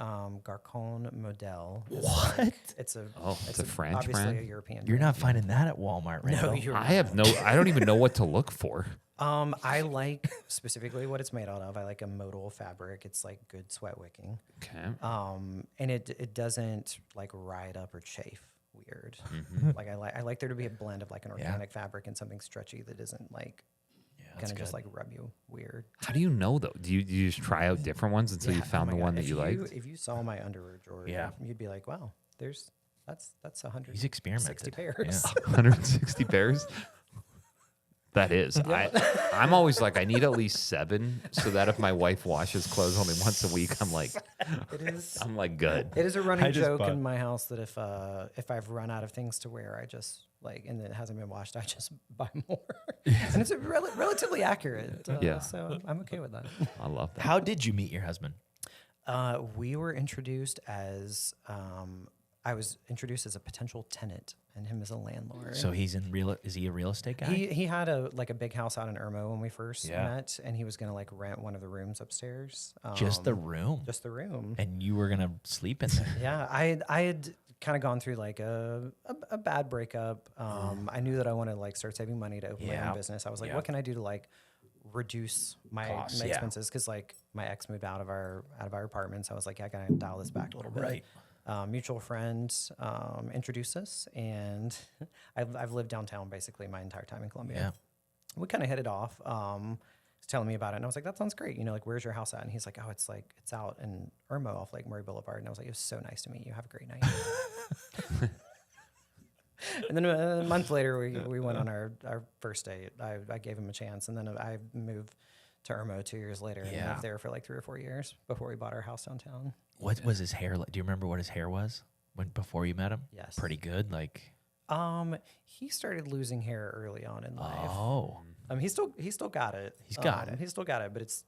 Garcon Model. What? It's a It's a French obviously brand? a European. You're brand. not finding that at Walmart, right? No, you're. I don't even know what to look for. I like specifically what it's made out of. I like a modal fabric. It's like good sweat wicking. Okay. And it doesn't like ride up or chafe weird. Like I like there to be a blend of like an organic fabric and something stretchy that isn't like gonna just like rub you weird. How do you know though? Do you just try out different ones until you Yeah, oh found my the God. one that If you liked? If you saw my underwear drawer, you'd be like, wow, that's 100. He's experimented. 60 pairs. Yeah. 160 pairs. That is. I'm always like, I need at least 7 so that if my wife washes clothes only once a week, I'm like, I'm like good. It is a running just joke bought- in my house that if I've run out of things to wear, I just like, and it hasn't been washed, I just buy more. And it's relatively accurate. Yeah. So I'm okay with that. I love that. How did you meet your husband? We were introduced as I was introduced as a potential tenant, and him as a landlord. So he's in real. Is he a real estate guy? He had a big house out in Irmo when we first Yeah. met, and he was gonna like rent one of the rooms upstairs. Just the room. Just the room. And you were gonna sleep in there. Yeah, I had kind of gone through like a bad breakup. I knew that I wanted to like start saving money to open my Yeah. own business. I was like, Yeah. what can I do to like reduce my Costs, yeah. expenses? Because like my ex moved out of our apartment, so I was like, I gotta dial this back a little bit. Right. Mutual friends introduced us, and I've lived downtown basically my entire time in Columbia. Yeah. We kind of hit it off. He's telling me about it, and I was like, "That sounds great." Like, where's your house at? And he's like, "Oh, it's out in Irmo off Lake Murray Boulevard." And I was like, "It was so nice to meet you. Have a great night." And then a month later, we went on our first date. I gave him a chance, and then I moved to Irmo 2 years later, and Yeah. lived there for like 3 or 4 years before we bought our house downtown. What was his hair like? Do you remember what his hair was before you met him? Yes. Pretty good. Like. He started losing hair early on in life. Oh. He still got it. He's got it. He still got it, but it's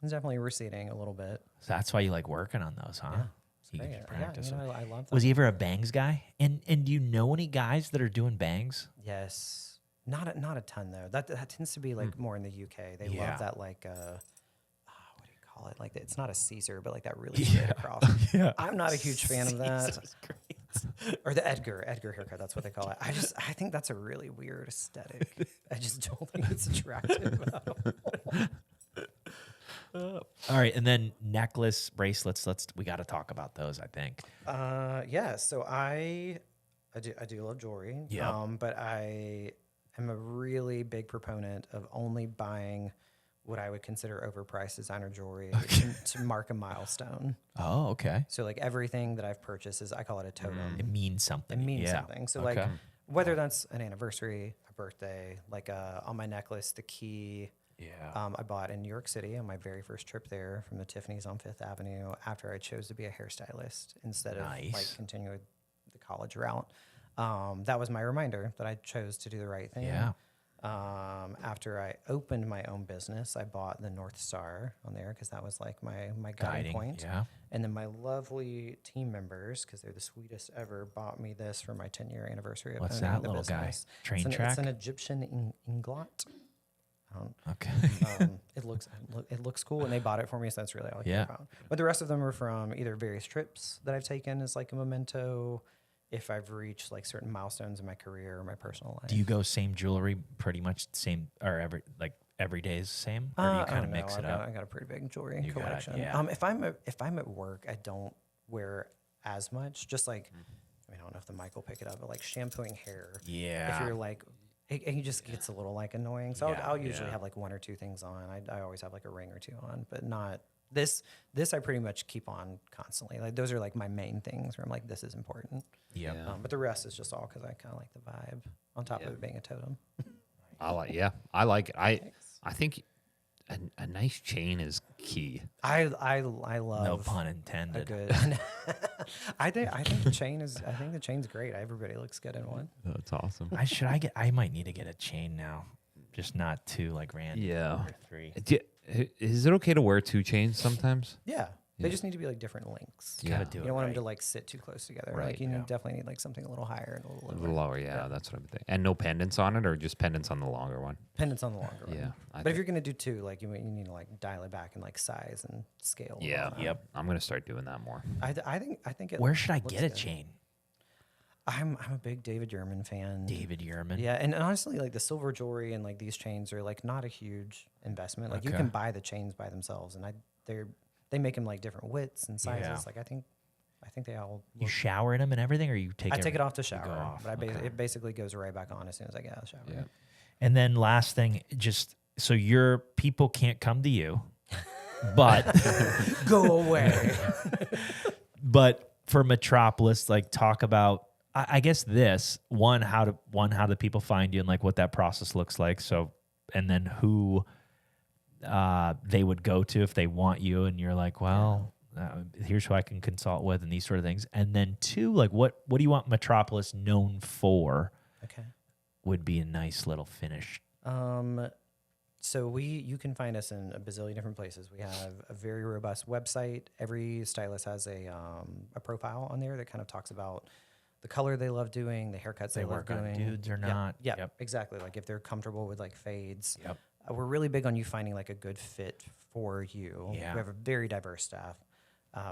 definitely receding a little bit. So that's why you like working on those, huh? You Great. get to practice. Yeah, I love that. Was he ever a bangs guy? And do you know any guys that are doing bangs? Yes, not a ton though. That tends to be like more in the UK. They Yeah. love that like what do you call it? Like it's not a Caesar, but like that really straight across. Yeah. I'm not a huge fan of that. Or the Edgar haircut. That's what they call it. I think that's a really weird aesthetic. I just don't think it's attractive at all. All right, and then necklace, bracelets. We got to talk about those. I think. Yeah. So I I do love jewelry. Yeah. But I am a really big proponent of only buying what I would consider overpriced designer jewelry to mark a milestone. Oh, okay. So like everything that I've purchased is, I call it a totem. It means something. It means Yeah. something. So Okay. like whether that's an anniversary, a birthday, like on my necklace, the key Yeah. I bought in New York City on my very first trip there from the Tiffany's on Fifth Avenue after I chose to be a hairstylist instead of like Nice. continuing the college route. That was my reminder that I chose to do the right thing. Yeah. After I opened my own business, I bought the North Star on there because that was like my guiding point. Yeah. And then my lovely team members, because they're the sweetest ever, bought me this for my 10-year anniversary of What's owning that the little guy? business. Train It's track? an Egyptian inglot. Okay. It looks cool, and they bought it for me, so that's really all I Yeah. care about. But the rest of them are from either various trips that I've taken as like a memento, if I've reached like certain milestones in my career or my personal life. Do you go same jewelry, pretty much same, or every day is the same, or do you I kind of don't know. mix it up? I got a pretty big jewelry You got it, collection. yeah. If I'm at work, I don't wear as much. Just like, I mean, I don't know if the mic will pick it up, but like shampooing hair. Yeah. If you're like, it just gets a little like annoying. So Yeah, I'll usually yeah. have like one or two things on. I always have like a ring or two on, but not this. This I pretty much keep on constantly. Like those are like my main things where I'm like, this is important. Yep. Yeah. But the rest is just all because I kind of like the vibe on top of it being a totem. I like it. I think a nice chain is key. I love No pun a intended. good. I think the chain's great. Everybody looks good in one. That's awesome. I might need to get a chain now, just not two like random. Yeah. Or three. Is it okay to wear 2 chains sometimes? Yeah, they just need to be like different lengths. Yeah. Gotta do You it don't want right. them to like sit too close together. Right, Like you yeah. definitely need like something a little higher and a little A lower. little lower, yeah, that's what I'm thinking. And no pendants on it, or just pendants on the longer one? Pendants on the longer one. Yeah, But if you're gonna do 2, like you need to like dial it back in like size and scale. and Yeah. all that. Yep. I'm gonna start doing that more. I think it. Where should I looks get a good. chain? I'm a big David Yurman fan. David Yurman. Yeah, and honestly, like the silver jewelry and like these chains are like not a huge investment. Like you Okay. can buy the chains by themselves, and they make them like different widths and sizes. Yeah. Like I think they all. You Look, shower in them and everything, or you take I take it off the you go shower, off, but okay. it basically goes right back on as soon as I get out of the shower. Yeah. And then last thing, just so your people can't come to you, but Go away. but for Metropolis, like talk about I guess this how do people find you and like what that process looks like. So and then who they would go to if they want you, and you're like, well, here's who I can consult with, and these sort of things. And then 2, like what do you want Metropolis known for? Okay. Would be a nice little finish. So you can find us in a bazillion different places. We have a very robust website. Every stylist has a profile on there that kind of talks about the color they love doing, the haircuts they love work on doing. dudes or Yeah, not. Yeah, Yep. exactly. Like if they're comfortable with like fades. Yep. We're really big on you finding like a good fit for you. Yeah. We have a very diverse staff.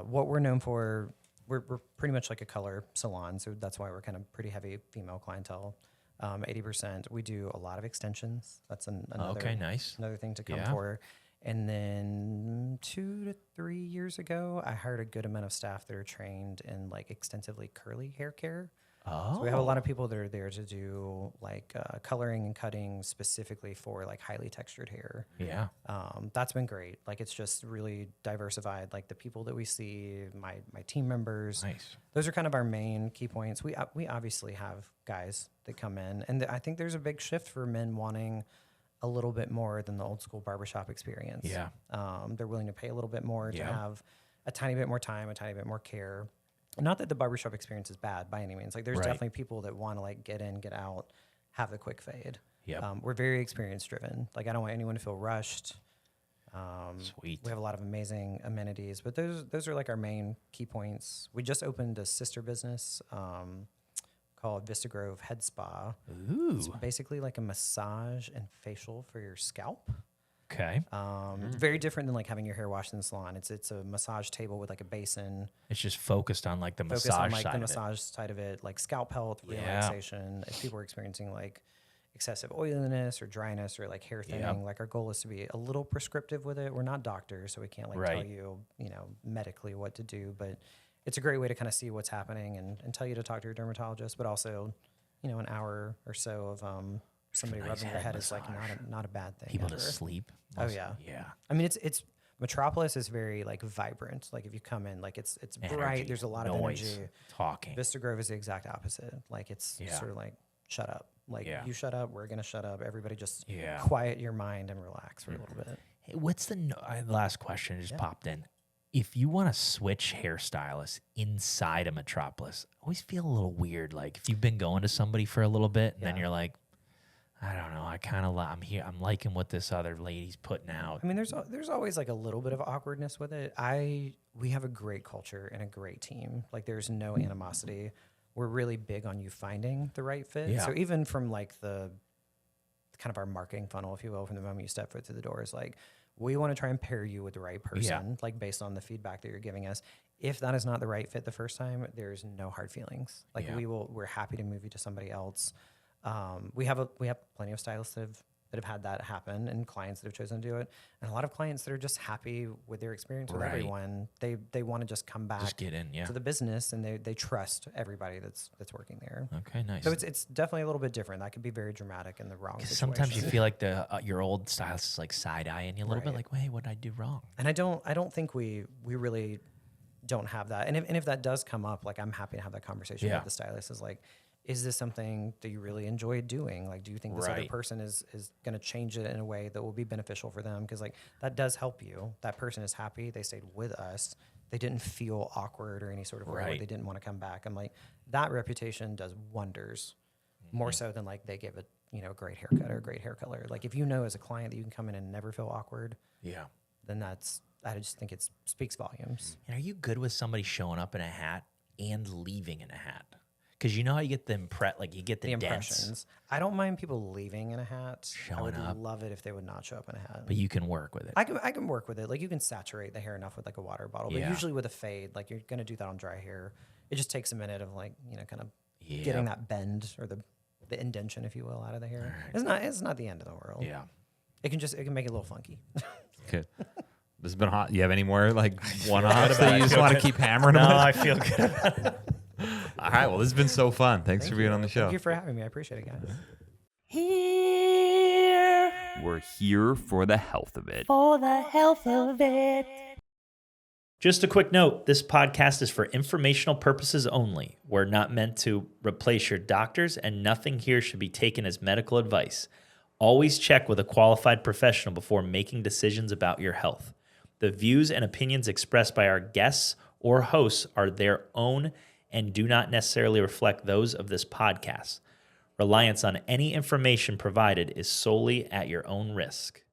What we're known for, we're pretty much like a color salon, so that's why we're kind of pretty heavy female clientele. 80%. We do a lot of extensions. That's another Okay, nice. another thing to come Yeah. for. And then 2 to 3 years ago, I hired a good amount of staff that are trained in like extensively curly hair care. Oh, So we have a lot of people that are there to do like coloring and cutting specifically for like highly textured hair. yeah. That's been great. Like it's just really diversified. Like the people that we see, my team members, Nice. those are kind of our main key points. We obviously have guys that come in, and I think there's a big shift for men wanting a little bit more than the old school barbershop experience. Yeah. They're willing to pay a little bit more to Yeah. have a tiny bit more time, a tiny bit more care. Not that the barbershop experience is bad by any means. Like there's Right. definitely people that want to like get in, get out, have the quick fade. Yep. We're very experience driven. Like I don't want anyone to feel rushed. Sweet. We have a lot of amazing amenities, but those are like our main key points. We just opened a sister business called Vista Grove Head Spa. Ooh. It's basically like a massage and facial for your scalp. Okay. Very different than like having your hair washed in the salon. It's a massage table with like a basin. It's just focused on like the Focus massage on like side the of massage side of it, like scalp health, Yeah. relaxation. If people are experiencing like excessive oiliness or dryness or like hair thinning, Yeah. like our goal is to be a little prescriptive with it. We're not doctors, so we can't like tell Right. you, medically what to do, but it's a great way to kind of see what's happening and tell you to talk to your dermatologist, but also, an hour or so of somebody nice rubbing your head head is like massage. not a bad thing. People ever. to sleep. Oh yeah. Yeah. I mean, it's Metropolis is very like vibrant. Like if you come in, like it's Energy, bright. There's a lot of noise, energy. talking. Vista Grove is the exact opposite. Like it's sort of like shut up. Like you shut up, we're gonna shut up. Everybody just quiet your mind and relax for a little bit. Hey, what's the last question just popped in? If you want to switch hairstylists inside of Metropolis, I always feel a little weird. Like if you've been going to somebody for a little bit and then you're like, I don't know, I kind of I'm here. I'm liking what this other lady's putting out. I mean, there's always like a little bit of awkwardness with it. We have a great culture and a great team. Like there's no animosity. We're really big on you finding the right fit. Yeah. So even from like the kind of our marketing funnel, if you will, from the moment you step foot through the door, is like we want to try and pair you with the right person, like based on the feedback that you're giving us. If that is not the right fit the first time, there's no hard feelings. Like we're happy to move you to somebody else. We have plenty of stylists that have had that happen and clients that have chosen to do it. And a lot of clients that are just happy with their experience with everyone. They want to just come back Just get in, to the business, and they trust everybody that's working there. Okay, nice. So it's definitely a little bit different. That could be very dramatic in the wrong situation. Sometimes you feel like your old stylist is like side-eyeing you a little bit, like, hey, what did I do wrong? And I don't think we really don't have that. And if that does come up, like I'm happy to have that conversation with the stylist. Is like, is this something that you really enjoy doing? Like, do you think this other person is going to change it in a way that will be beneficial for them? Because like that does help you. That person is happy. They stayed with us. They didn't feel awkward or any sort of way where they didn't want to come back. I'm like, that reputation does wonders, more so than like they give it, a great haircut or a great hair color. Like if you know as a client that you can come in and never feel awkward, then I just think it speaks volumes. And are you good with somebody showing up in a hat and leaving in a hat? Because you know how you get the impressions. I don't mind people leaving in a hat. I would up. love it if they would not show up in a hat. But you can work with it. I can work with it. Like you can saturate the hair enough with like a water bottle. But usually with a fade, like you're gonna do that on dry hair. It just takes a minute of like, kind of getting that bend or the indentation, if you will, out of the hair. Right. It's not the end of the world. Yeah. It can make it a little funky. Okay. This has been hot. You have any more like one-offs that you just want to keep hammering them? No, I feel good. All right. Well, this has been so fun. Thanks for being on the show. Thank you for having me. I appreciate it, guys. We're here for the health of it. For the health of it. Just a quick note, this podcast is for informational purposes only. We're not meant to replace your doctors, and nothing here should be taken as medical advice. Always check with a qualified professional before making decisions about your health. The views and opinions expressed by our guests or hosts are their own and do not necessarily reflect those of this podcast. Reliance on any information provided is solely at your own risk.